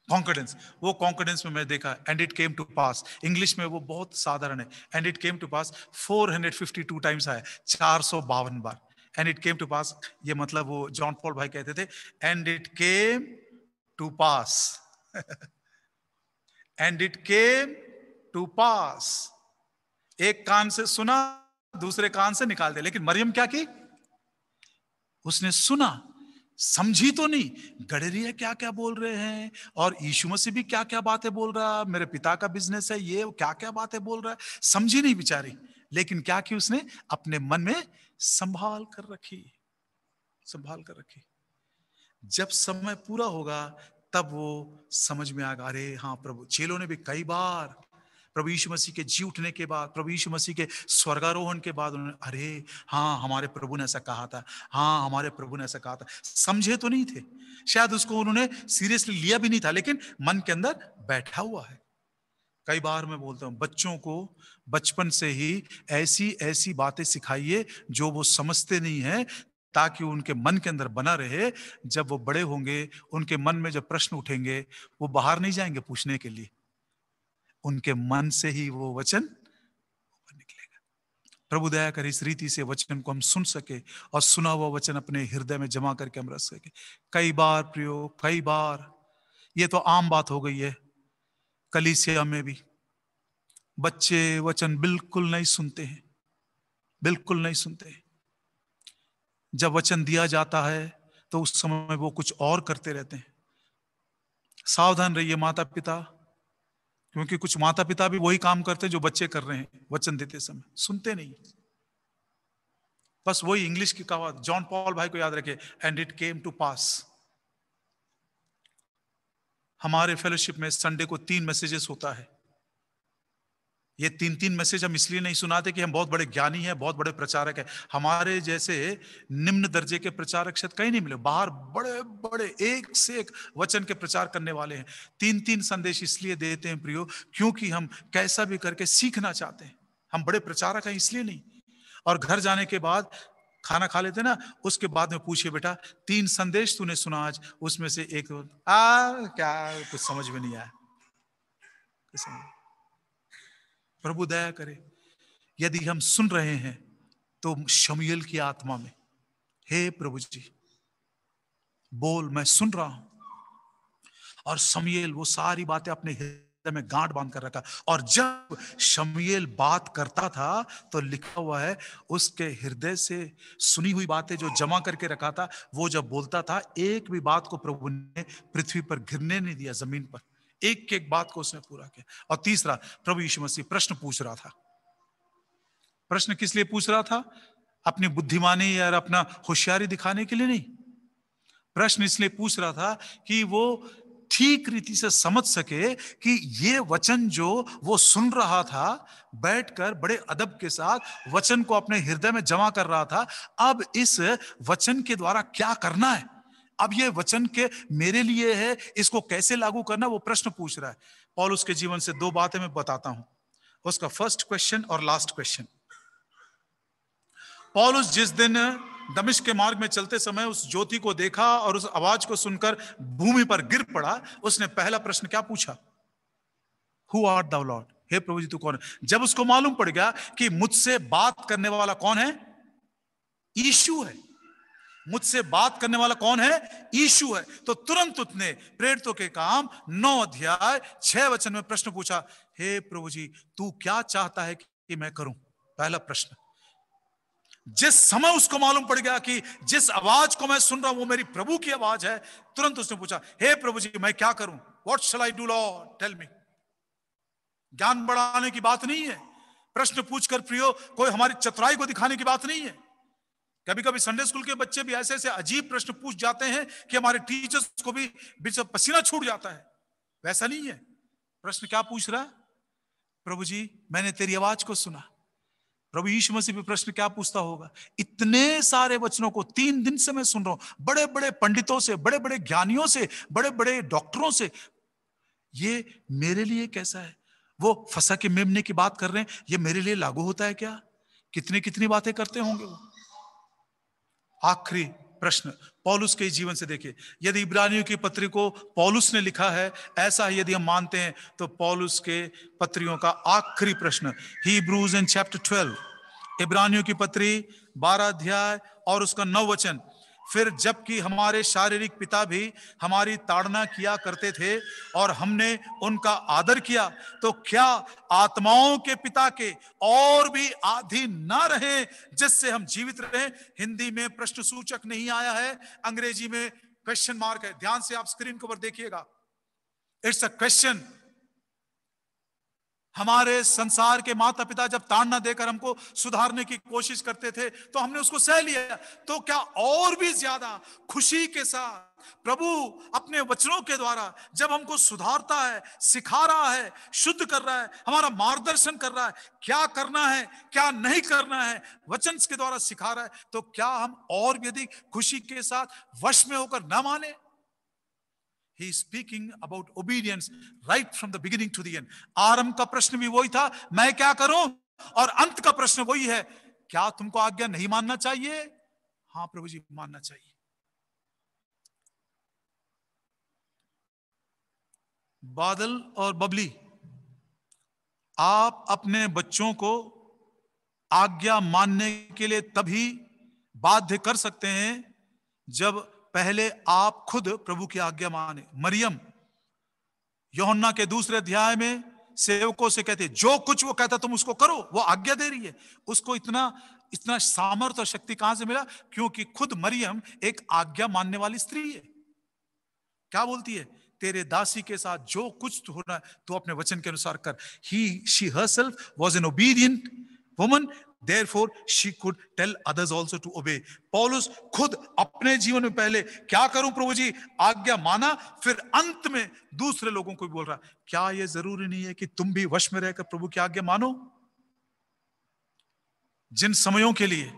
कॉन्फिडेंस। वो कॉन्फिडेंस में मैं देखा, and it came to pass. English में वो बहुत साधारण है, and it came to pass 452 times आया, 452 बार। And it came to pass, ये मतलब वो जॉन पॉल भाई कहते थे, and it came to pass and it came to pass. एक कान से सुना, दूसरे कान से निकाल दिया। लेकिन मरियम क्या की? उसने सुना, समझी तो नहीं, गडरिया क्या क्या बोल रहे हैं, और यीशु मसीह भी क्या क्या बातें बोल रहा है, मेरे पिता का बिजनेस है, ये क्या क्या बातें बोल रहा है, समझी नहीं बेचारी। लेकिन क्या की उसने? अपने मन में संभाल कर रखी, संभाल कर रखी। जब समय पूरा होगा तब वो समझ में आएगा, अरे हाँ प्रभु। चेलों ने भी कई बार प्रभु यीशु मसीह के जी उठने के बाद, प्रभु यीशु मसीह के स्वर्गारोहण के बाद, उन्होंने, अरे हाँ हमारे प्रभु ने ऐसा कहा था, हाँ हमारे प्रभु ने ऐसा कहा था। समझे तो नहीं थे, शायद उसको उन्होंने सीरियसली लिया भी नहीं था, लेकिन मन के अंदर बैठा हुआ है। कई बार मैं बोलता हूं, बच्चों को बचपन से ही ऐसी ऐसी बातें सिखाइए जो वो समझते नहीं है, ताकि उनके मन के अंदर बना रहे। जब वो बड़े होंगे, उनके मन में जब प्रश्न उठेंगे, वो बाहर नहीं जाएंगे पूछने के लिए, उनके मन से ही वो वचन निकलेगा। प्रभु दया कर इस रीति से वचन को हम सुन सके और सुना हुआ वचन अपने हृदय में जमा करके हम रख सके। कई बार प्रियो, कई बार ये तो आम बात हो गई है, कलीसिया में भी बच्चे वचन बिल्कुल नहीं सुनते हैं, बिल्कुल नहीं सुनते हैं। जब वचन दिया जाता है तो उस समय वो कुछ और करते रहते हैं। सावधान रहिए माता पिता, क्योंकि कुछ माता पिता भी वही काम करते हैं जो बच्चे कर रहे हैं। वचन देते समय सुनते नहीं, बस वही इंग्लिश की कहावत, जॉन पॉल भाई को याद रखे, एंड इट केम टू पास। हमारे फेलोशिप में संडे को 3 मैसेजेस होता है। ये 3 मैसेज हम इसलिए नहीं सुनाते कि हम बहुत बड़े ज्ञानी हैं, बहुत बड़े प्रचारक हैं। हमारे जैसे निम्न दर्जे के प्रचारक शायद कहीं नहीं मिले। बाहर बड़े बड़े एक से एक वचन के प्रचार करने वाले हैं। 3 संदेश इसलिए देते हैं प्रियो, क्योंकि हम कैसा भी करके सीखना चाहते हैं। हम बड़े प्रचारक हैं इसलिए नहीं। और घर जाने के बाद खाना खा लेते ना, उसके बाद में पूछिए बेटा 3 संदेश तूने सुना आज, उसमें से एक क्या कुछ समझ में नहीं आया। प्रभु दया करे, यदि हम सुन रहे हैं तो शमूएल की आत्मा में, हे प्रभु जी बोल, मैं सुन रहा हूं। और शमूएल वो सारी बातें अपने हृदय में गांठ बांध कर रखा। और जब शमूएल बात करता था तो लिखा हुआ है उसके हृदय से सुनी हुई बातें जो जमा करके रखा था, वो जब बोलता था एक भी बात को प्रभु ने पृथ्वी पर गिरने नहीं दिया, जमीन पर एक एक बात को उसने पूरा किया। और तीसरा, प्रभु यीशु मसीह प्रश्न पूछ रहा था। प्रश्न किस लिए पूछ रहा था? अपनी बुद्धिमानी या अपना होशियारी दिखाने के लिए नहीं। प्रश्न इसलिए पूछ रहा था कि वो ठीक रीति से समझ सके कि ये वचन जो वो सुन रहा था, बैठकर बड़े अदब के साथ वचन को अपने हृदय में जमा कर रहा था, अब इस वचन के द्वारा क्या करना है, अब ये वचन के मेरे लिए है, इसको कैसे लागू करना, वो प्रश्न पूछ रहा है। पौलुस के जीवन से 2 बातें मैं बताता हूं, उसका फर्स्ट क्वेश्चन और लास्ट क्वेश्चन। पौलुस जिस दिन दमिश्क के मार्ग में चलते समय उस ज्योति को देखा और उस आवाज को सुनकर भूमि पर गिर पड़ा, उसने पहला प्रश्न क्या पूछा? Who art thou lord? हे प्रभु जी तू कौन है? जब उसको मालूम पड़ गया कि मुझसे बात करने वाला कौन है? यीशु है। मुझसे बात करने वाला कौन है? यीशु है। तो तुरंत उसने प्रेरितों के काम 9 अध्याय 6 वचन में प्रश्न पूछा, हे प्रभु जी तू क्या चाहता है कि मैं करूं? पहला प्रश्न। जिस समय उसको मालूम पड़ गया कि जिस आवाज को मैं सुन रहा हूं वो मेरी प्रभु की आवाज है, तुरंत उसने पूछा, हे प्रभु जी मैं क्या करूं? What shall I do Lord, tell me. ज्ञान बढ़ाने की बात नहीं है, प्रश्न पूछकर प्रियो कोई हमारी चतुराई को दिखाने की बात नहीं है। कभी कभी संडे स्कूल के बच्चे भी ऐसे ऐसे अजीब प्रश्न पूछ जाते हैं कि हमारे टीचर्स को भी पसीना छूट जाता है। वैसा नहीं है। प्रश्न क्या पूछ रहा? प्रभु जी मैंने तेरी आवाज को सुना। प्रभु यीशु मसीह भी प्रश्न क्या पूछता होगा? इतने सारे वचनों को 3 दिन से मैं सुन रहा हूं, बड़े बड़े पंडितों से, बड़े बड़े ज्ञानियों से, बड़े बड़े डॉक्टरों से, ये मेरे लिए कैसा है? वो फंसा के मेमने की बात कर रहे हैं, ये मेरे लिए लागू होता है क्या? कितनी कितनी बातें करते होंगे वो। आखिरी प्रश्न पौलुस के जीवन से देखिए। यदि इब्रानियों की पत्री को पौलुस ने लिखा है, ऐसा यदि हम मानते हैं, तो पौलुस के पत्रियों का आखिरी प्रश्न, हिब्रूज इन चैप्टर 12, इब्रानियों की पत्री 12 अध्याय और उसका 9 वचन। फिर जबकि हमारे शारीरिक पिता भी हमारी ताड़ना किया करते थे और हमने उनका आदर किया, तो क्या आत्माओं के पिता के और भी अधीन ना रहे जिससे हम जीवित रहे? हिंदी में प्रश्न सूचक नहीं आया है, अंग्रेजी में क्वेश्चन मार्क है। ध्यान से आप स्क्रीन के ऊपर देखिएगा, इट्स अ क्वेश्चन। हमारे संसार के माता पिता जब ताड़ना देकर हमको सुधारने की कोशिश करते थे तो हमने उसको सह लिया, तो क्या और भी ज्यादा खुशी के साथ प्रभु अपने वचनों के द्वारा जब हमको सुधारता है, सिखा रहा है, शुद्ध कर रहा है, हमारा मार्गदर्शन कर रहा है, क्या करना है क्या नहीं करना है वचन के द्वारा सिखा रहा है, तो क्या हम और भी अधिक खुशी के साथ वश में होकर ना माने? He is speaking about obedience right from the beginning to the end. आरंभ का प्रश्न भी वही था, मैं क्या करूं, और अंत का प्रश्न वही है, क्या तुमको आज्ञा नहीं मानना चाहिए? हां प्रभु जी मानना चाहिए। बादल और बबली, आप अपने बच्चों को आज्ञा मानने के लिए तभी बाध्य कर सकते हैं जब पहले आप खुद प्रभु की आज्ञा माने। मरियम यूहन्ना के 2 अध्याय में सेवकों से कहते, जो कुछ वो कहता तुम उसको करो, वो आज्ञा दे रही है। उसको इतना सामर्थ्य और शक्ति कहां से मिला? क्योंकि खुद मरियम एक आज्ञा मानने वाली स्त्री है। क्या बोलती है? तेरे दासी के साथ जो कुछ होना तो अपने वचन के अनुसार कर। She herself was an obedient woman, therefore she could tell others also to obey. पौलुस खुद अपने जीवन में पहले क्या करूं प्रभु जी, आज्ञा माना, फिर अंत में दूसरे लोगों को भी बोल रहा, क्या यह जरूरी नहीं है कि तुम भी वश में रहकर प्रभु की आज्ञा मानो? जिन समयों के लिए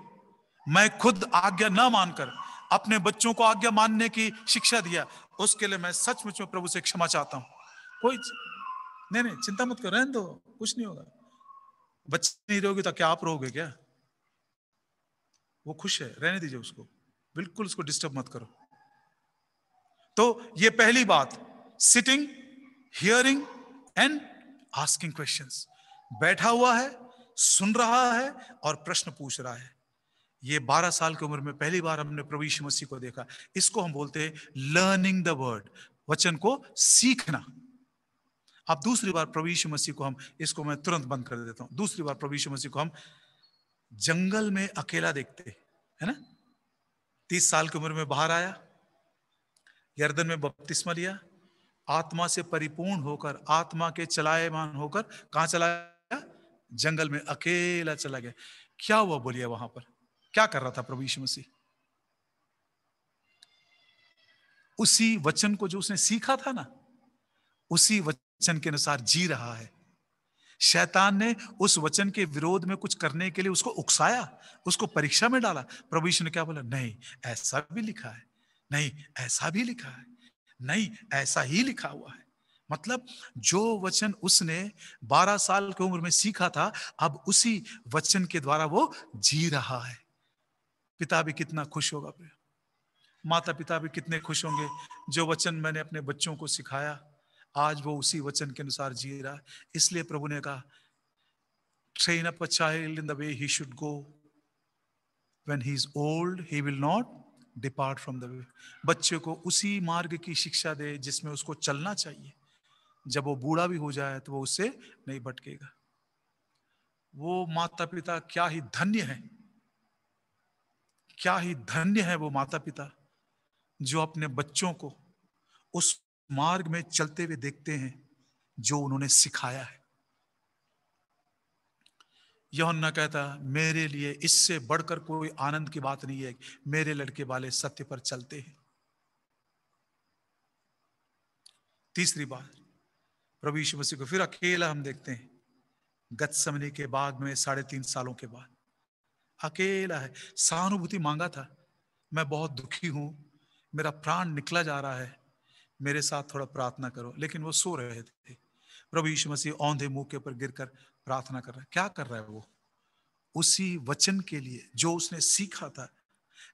मैं खुद आज्ञा ना मानकर अपने बच्चों को आज्ञा मानने की शिक्षा दिया, उसके लिए मैं सचमुच में प्रभु से क्षमा चाहता हूं। कोई नहीं चिंता मत करो, रहने दो, कुछ नहीं होगा। बच्चे नहीं रहोगे तो क्या आप रहोगे क्या? वो खुश है, रहने दीजिए उसको, बिल्कुल उसको डिस्टर्ब मत करो। तो ये पहली बात, sitting, hearing and asking questions. बैठा हुआ है, सुन रहा है और प्रश्न पूछ रहा है। ये 12 साल की उम्र में पहली बार हमने प्रभु यीशु मसीह को देखा। इसको हम बोलते हैं लर्निंग द वर्ड, वचन को सीखना। अब दूसरी बार प्रभु यीशु मसीह को हम, इसको मैं तुरंत बंद कर देता हूं, दूसरी बार प्रभु यीशु मसीह को हम जंगल में अकेला देखते है ना। 30 साल की उम्र में बाहर आया, यरदन में बपतिस्मा लिया, आत्मा से परिपूर्ण होकर, आत्मा के चलायमान होकर कहां चला गया? जंगल में अकेला चला गया। क्या हुआ बोलिए वहां पर? क्या कर रहा था प्रभु यीशु मसीह? उसी वचन को जो उसने सीखा था ना, उसी वचन के अनुसार जी रहा है। शैतान ने उस वचन के विरोध में कुछ करने के लिए उसको उकसाया, उसको परीक्षा में डाला। प्रभु यीशु ने क्या बोला? नहीं, ऐसा भी लिखा है, नहीं ऐसा भी लिखा है, नहीं ऐसा ही लिखा हुआ है। मतलब जो वचन उसने 12 साल की उम्र में सीखा था, अब उसी वचन के द्वारा वो जी रहा है। पिता भी कितना खुश होगा, माता पिता भी कितने खुश होंगे। जो वचन मैंने अपने बच्चों को सिखाया, आज वो उसी वचन के अनुसार जी रहा है। इसलिए प्रभु ने कहा, train up a child in the way he should go, when he is old he will not depart from the way। बच्चे को उसी मार्ग की शिक्षा दे जिसमें उसको चलना चाहिए। जब वो बूढ़ा भी हो जाए तो वो उससे नहीं भटकेगा। वो माता पिता क्या ही धन्य है, क्या ही धन्य है वो माता पिता जो अपने बच्चों को उस मार्ग में चलते हुए देखते हैं जो उन्होंने सिखाया है। यूहन्ना कहता, मेरे लिए इससे बढ़कर कोई आनंद की बात नहीं है, मेरे लड़के वाले सत्य पर चलते हैं। तीसरी बात, प्रभु यीशु मसीह को फिर अकेला हम देखते हैं गत्समनी के बाग में 3.5 सालों के बाद। अकेला है, सहानुभूति मांगा था, मैं बहुत दुखी हूं, मेरा प्राण निकला जा रहा है, मेरे साथ थोड़ा प्रार्थना करो। लेकिन वो सो रहे थे। प्रभु यीशु मसीह औंधे मुंह के ऊपर गिरकर प्रार्थना कर रहा है। क्या कर रहा है वो? उसी वचन के लिए जो उसने सीखा था,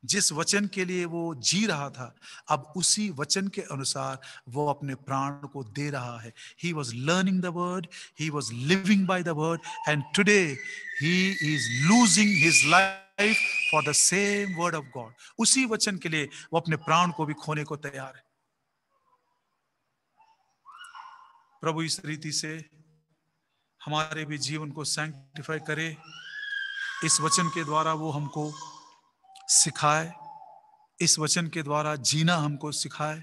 जिस वचन के लिए वो जी रहा था, अब उसी वचन के अनुसार वो अपने प्राण को दे रहा है। He was learning the word, he was living by the word, and today he is losing his life for the same word of God। उसी वचन के लिए वो अपने प्राण को भी खोने को तैयार है। प्रभु इस रीति से हमारे भी जीवन को सैंक्टिफाई करे, इस वचन के द्वारा वो हमको सिखाए, इस वचन के द्वारा जीना हमको सिखाए,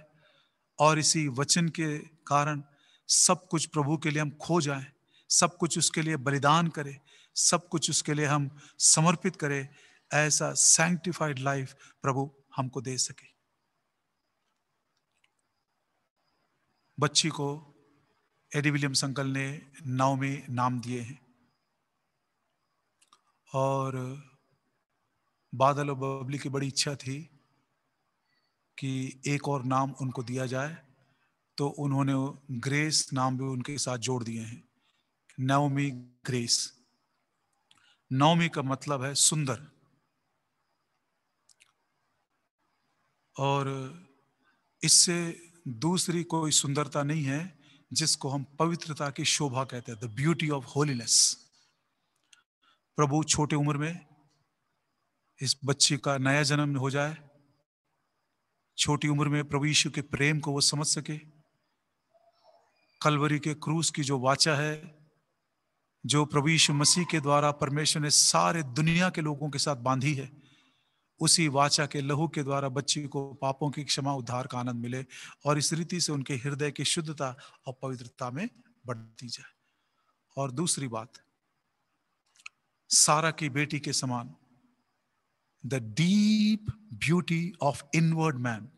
और इसी वचन के कारण सब कुछ प्रभु के लिए हम खो जाएं, सब कुछ उसके लिए बलिदान करें, सब कुछ उसके लिए हम समर्पित करें। ऐसा सैंक्टिफाइड लाइफ प्रभु हमको दे सके। बच्ची को एडी विलियम्स अंकल ने नाओमी नाम दिए हैं, और बादल और बबली की बड़ी इच्छा थी कि एक और नाम उनको दिया जाए, तो उन्होंने ग्रेस नाम भी उनके साथ जोड़ दिए हैं, नाओमी ग्रेस। नाओमी का मतलब है सुंदर, और इससे दूसरी कोई सुंदरता नहीं है जिसको हम पवित्रता की शोभा कहते हैं, द ब्यूटी ऑफ होलीनेस। प्रभु छोटे उम्र में इस बच्ची का नया जन्म हो जाए, छोटी उम्र में प्रभु यीशु के प्रेम को वो समझ सके, कलवरी के क्रूस की जो वाचा है, जो प्रभु यीशु मसीह के द्वारा परमेश्वर ने सारे दुनिया के लोगों के साथ बांधी है, उसी वाचा के लहू के द्वारा बच्ची को पापों की क्षमा, उद्धार का आनंद मिले, और इस रीति से उनके हृदय की शुद्धता और पवित्रता में बढ़ती जाए। और दूसरी बात, सारा की बेटी के समान the deep beauty of inward man,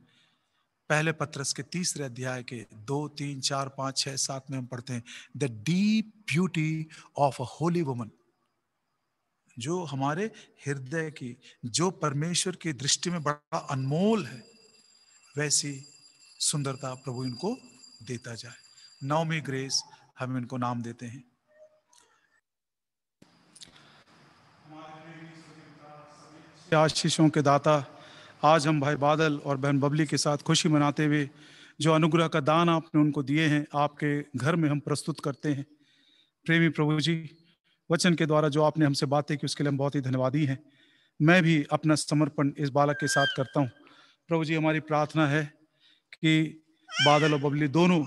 पहले पत्रस के 3 अध्याय के 2, 3, 4, 5, 6, 7 में हम पढ़ते हैं, the deep beauty of a Holi woman, जो हमारे हृदय की, जो परमेश्वर की दृष्टि में बड़ा अनमोल है, वैसी सुंदरता प्रभु इनको देता जाए। नाओमी ग्रेस हम इनको नाम देते हैं। आशीषों के दाता, आज हम भाई बादल और बहन बबली के साथ खुशी मनाते हुए जो अनुग्रह का दान आपने उनको दिए हैं, आपके घर में हम प्रस्तुत करते हैं। प्रेमी प्रभु जी, वचन के द्वारा जो आपने हमसे बातें की उसके लिए हम बहुत ही धन्यवादी हैं। मैं भी अपना समर्पण इस बालक के साथ करता हूँ। प्रभु जी, हमारी प्रार्थना है कि बादल और बबली दोनों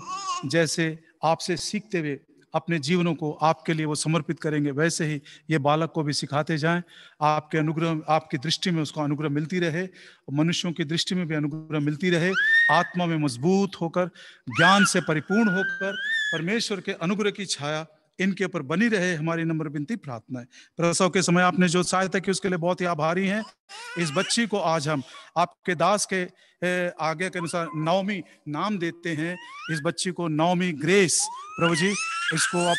जैसे आपसे सीखते हुए अपने जीवनों को आपके लिए वो समर्पित करेंगे, वैसे ही ये बालक को भी सिखाते जाएं। आपके अनुग्रह, आपकी दृष्टि में उसको अनुग्रह मिलती रहे, मनुष्यों की दृष्टि में भी अनुग्रह मिलती रहे, आत्मा में मजबूत होकर, ज्ञान से परिपूर्ण होकर परमेश्वर के अनुग्रह की छाया इनके ऊपर बनी रहे। हमारी नम्र विनती प्रार्थना है। प्रसव के समय आपने जो सहायता की उसके लिए बहुत ही आभारी हैं। इस बच्ची को आज हम आपके दास के आगे के अनुसार नवमी नाम देते हैं। इस बच्ची को नवमी ग्रेस, प्रभु जी इसको आप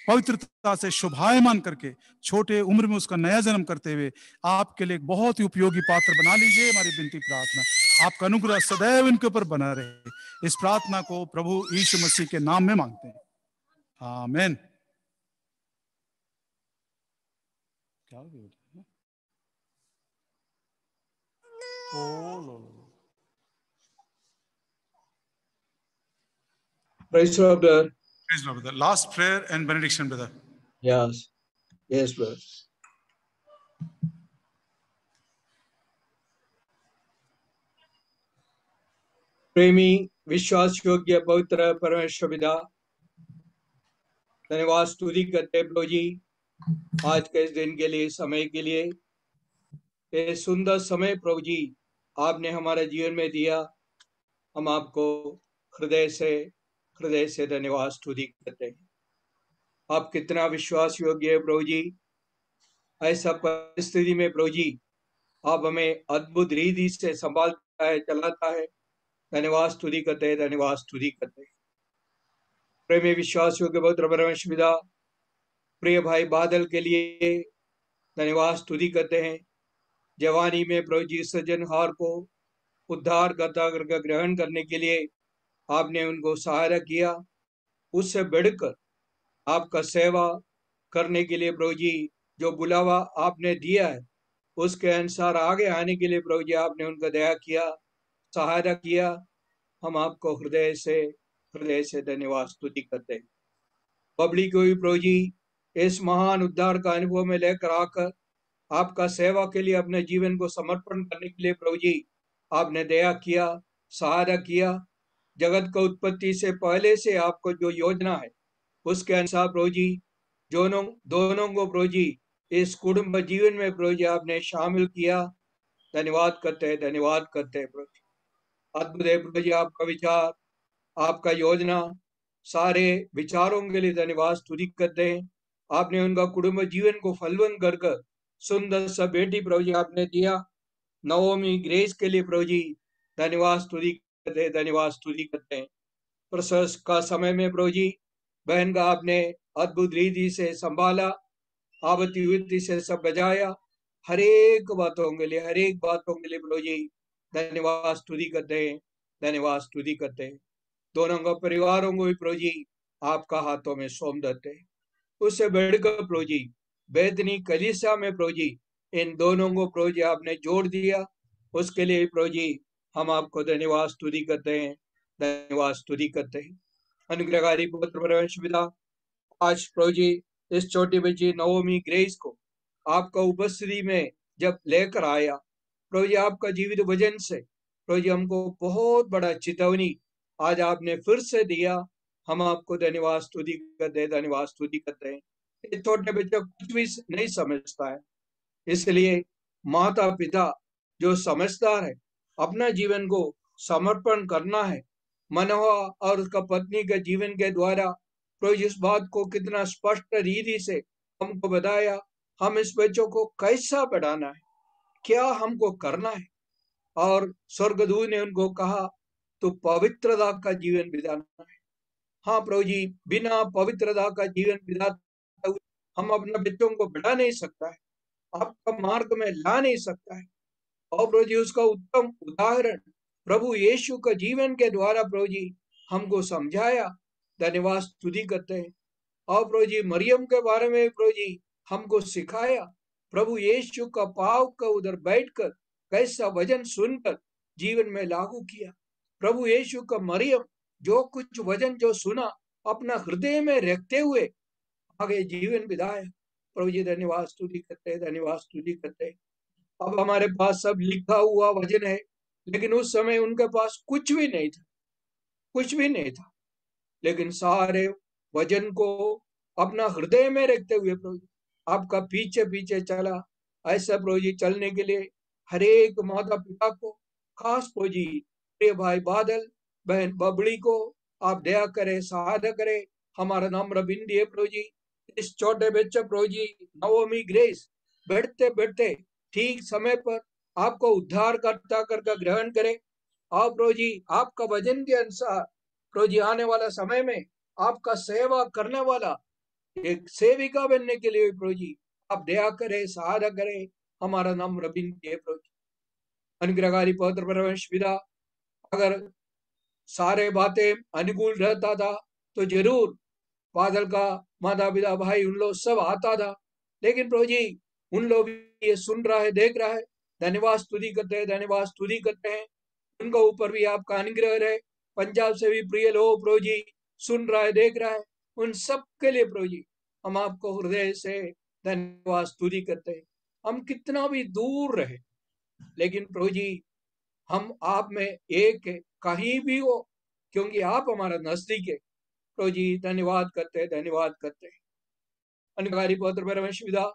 पवित्रता से शुभायमान करके छोटे उम्र में उसका नया जन्म करते हुए आपके लिए एक बहुत ही उपयोगी पात्र बना लीजिए। हमारी विनती प्रार्थना, आपका अनुग्रह सदैव इनके ऊपर बना रहे। इस प्रार्थना को प्रभु यीशु मसीह के नाम में मांगते हैं, आमीन। क्या हो गया? Praise the Lord, brother. Praise the Lord, brother. Last prayer and benediction, brother. Yes, yes, brother. प्रेमी विश्वास योग्य पवित्र परमेश्वर पिता, धन्यवाद स्तुति करते प्रभु जी आज के इस दिन के लिए, समय के लिए, ये सुंदर समय प्रभु जी आपने हमारे जीवन में दिया। हम आपको हृदय से धन्यवाद स्तुति करते हैं। आप कितना विश्वास योग्य है प्रभु जी। ऐसा परिस्थिति में प्रभु जी आप हमें अद्भुत रीति से संभालता है, चलाता है। धन्यवाद स्तुति करते हैं, धन्यवाद स्तुति करते हैं। प्रेमी विश्वास योग्य पवित्र परमेश्वर पिता, प्रिय भाई बादल के लिए धन्यवाद स्तुति करते हैं। जवानी में प्रभु जी सृजनहार को उद्धार करता करके ग्रहण करने के लिए आपने उनको सहायता किया। उससे बढ़कर आपका सेवा करने के लिए प्रभु जी जो बुलावा आपने दिया है उसके अनुसार आगे आने के लिए प्रभु जी आपने उनका दया किया, सहायता किया। हम आपको हृदय से धन्यवाद स्तुति करते हैं। बबली को भी प्रभु जी इस महान उद्धार का अनुभव में लेकर आकर आपका सेवा के लिए अपने जीवन को समर्पण करने के लिए प्रभु जी आपने दया किया, सहायता किया। जगत को उत्पत्ति से पहले से आपको जो योजना है उसके अनुसार प्रभु जी दोनों को प्रभु जी इस कुटुंब जीवन में प्रभु जी आपने शामिल किया। धन्यवाद करते हैं, धन्यवाद करते हैं प्रभु जी। अद्भुत है प्रभु जी आपका विचार, आपका योजना, सारे विचारों के लिए धन्यवाद स्तुति करते हैं। आपने उनका कुटुंब जीवन को फलवंत कर सुंदर सा बेटी प्रभु जी आपने दिया। नवमी ग्रेस के लिए प्रभु जी धन्यवाद स्तुति करते हैं, धन्यवाद स्तुति करते हैं। प्रसव का समय में प्रभु जी बहन का आपने अद्भुत रीति से संभाला, आवती वृत्ति से सब बजाया। हर एक बातों के लिए प्रभु जी धन्यवाद स्तुति करते हैं, धन्यवाद स्तुति करते हैं। दोनों का परिवारों को भी प्रभु जी आपका हाथों में सौंप देते हैं। उससे बढ़कर प्रभु जी बैतनी कलीसिया में प्रभु जी इन दोनों को प्रभु जी आपने जोड़ दिया। उसके लिए प्रभु जी हम आपको धन्यवाद स्तुति करते हैं, धन्यवाद स्तुति करते हैं। अनुग्रहकारी पुत्र परमेश्वर पिता, आज प्रभु जी इस छोटी बच्ची नवमी ग्रेस को आपका उपस्थिति में जब लेकर आया प्रभु जी, आपका जीवित वचन से प्रभु जी हमको बहुत बड़ा चेतावनी आज आपने फिर से दिया। हम आपको धन्यवाद स्तुति करते हैं, धन्यवाद स्तुति करते हैं। ये छोटे बच्चे कुछ भी नहीं समझता है, इसलिए माता पिता जो समझदार है अपना जीवन को समर्पण करना है। मनोहा और उसका पत्नी के जीवन के द्वारा प्रभु इस बात को कितना स्पष्ट रीति से हमको बताया, हम इस बच्चों को कैसा बढ़ाना है, क्या हमको करना है। और स्वर्गदूत ने उनको कहा तो पवित्रता का जीवन बिताना है। हाँ प्रभु जी, बिना पवित्रता का जीवन बिताते हुए हम अपने बच्चों को बढ़ा नहीं सकता है, आपका मार्ग में ला नहीं सकता है। और प्रभु जी उसका उत्तम उदाहरण प्रभु यीशु का जीवन के द्वारा प्रभु जी हमको समझाया। धन्यवाद स्तुति करते हैं। और प्रभु जी मरियम के बारे में प्रभु जी हमको सिखाया। प्रभु यीशु का पाव का उधर बैठकर कैसा वचन सुनकर जीवन में लागू किया। प्रभु यीशु का मरियम जो कुछ वचन जो सुना अपना हृदय में रखते हुए आगे जीवन बिताया। प्रभु जी धन्यवाद स्तुति करते हैं, धन्यवाद स्तुति करते हैं। अब हमारे पास सब लिखा हुआ वचन है, लेकिन उस समय उनके पास कुछ भी नहीं था, कुछ भी नहीं था, लेकिन सारे वचन को अपना हृदय में रखते हुए प्रभु जी आपका पीछे पीछे चला। ऐसा प्रभु जी चलने के लिए हर एक माता पिता को, खास प्रभु जी प्रिय भाई बादल बहन बबड़ी को आप दया करे, सहायता करे। हमारा नाम रविंद्र है प्रभु जी। इस छोटे बच्चे प्रभु जी नवोमी ग्रेस बैठते बैठते ठीक समय पर आपको उद्धार करता करके ग्रहण करे। और प्रभु जी आपका वचन के अनुसार प्रभु जी आने वाला समय में आपका सेवा करने वाला एक सेविका बनने के लिए प्रभु जी आप दया करे, सहायता करे। हमारा नाम रविंद्र है प्रभु जी। अनुग्रहकारी पवित्र परमेश्वर पिता, अगर सारे बातें अनुकूल रहता था तो जरूर बादल का माता पिता भाई उन लोग सब आता था, लेकिन प्रभु जी उन लोग ये सुन रहा है, देख रहा है। धन्यवाद स्तुति करते हैं, धन्यवाद स्तुति करते हैं। उनका ऊपर भी आपका अनुग्रह रहे। पंजाब से भी प्रिय लोग प्रभु जी सुन रहा है, देख रहा है, उन सब के लिए प्रभु जी हम आपको हृदय से धन्यवाद स्तुति करते हैं। हम कितना भी दूर रहे, लेकिन प्रभु जी हम आप में एक है, कहीं भी हो, क्योंकि आप हमारा नजदीक है। प्रभु जी धन्यवाद करते हैं, धन्यवाद करते हैं। अनुग्रहकारी पवित्र परमेश्वर पिता,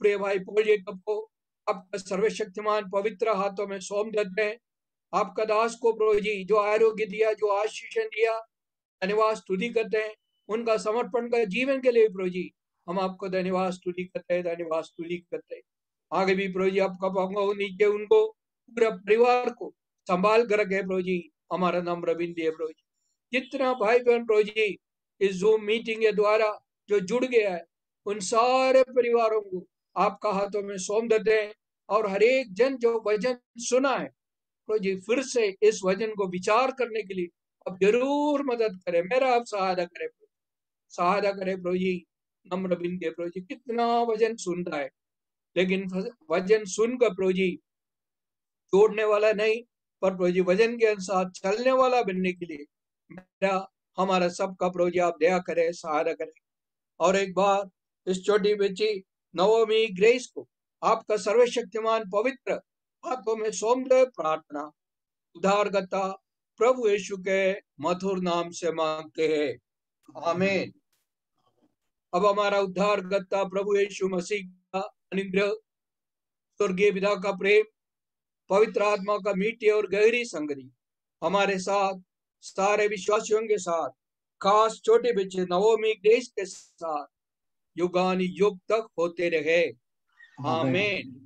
प्रिय भाई पॉल जेकब को आपका सर्वशक्तिमान पवित्र हाथों में सौंप देते हैं। आपका दास को प्रभु जी जो आरोग्य दिया, जो आशीष दिया, धन्यवाद स्तुति करते हैं। उनका समर्पण का जीवन के लिए प्रभु जी हम आपको धन्यवाद स्तुति करते हैं, धन्यवाद स्तुति करते हैं। आगे भी प्रभु जी आपका पाऊंगा नीचे उनको पूरा परिवार को संभाल कर रखे प्रभु जी। हमारा नाम रविंद्र है प्रभु जी। जितना भाई बहन प्रभु जी इस जूम मीटिंग के द्वारा जो जुड़ गया है, उन सारे परिवारों को आपका हाथों में सौंप देते हैं। और हर एक जन जो वचन सुना है प्रभु जी फिर से इस वचन को विचार करने के लिए अब जरूर मदद करे। मेरा आप सहायता करे, सहायता करे प्रभु जी। नम्र बिनती है प्रभु जी, कितना वचन सुन रहा है, लेकिन वचन सुनकर प्रभु जी छोड़ने वाला नहीं, पर प्रभु जी वचन के अनुसार चलने वाला बनने के लिए मेरा हमारा सबका प्रभु जी आप दया करे, सहायता करे। और एक बार इस छोटी बच्ची नवोमी ग्रेस को आपका सर्वशक्तिमान पवित्र हाथों में सौंप दे। प्रार्थना उद्धारकर्ता प्रभु यीशु के मधुर नाम से मांगते हैं, आमीन। अब हमारा उद्धारकर्ता प्रभु यीशु मसीह का अनुग्रह, स्वर्गीय पिता का प्रेम, पवित्र आत्मा का मीठी और गहरी संगति हमारे साथ सारे विश्वासियों के साथ, खास छोटे बच्चे नवोमी ग्रेस के साथ युगानुयुग तक होते रहे, आमीन।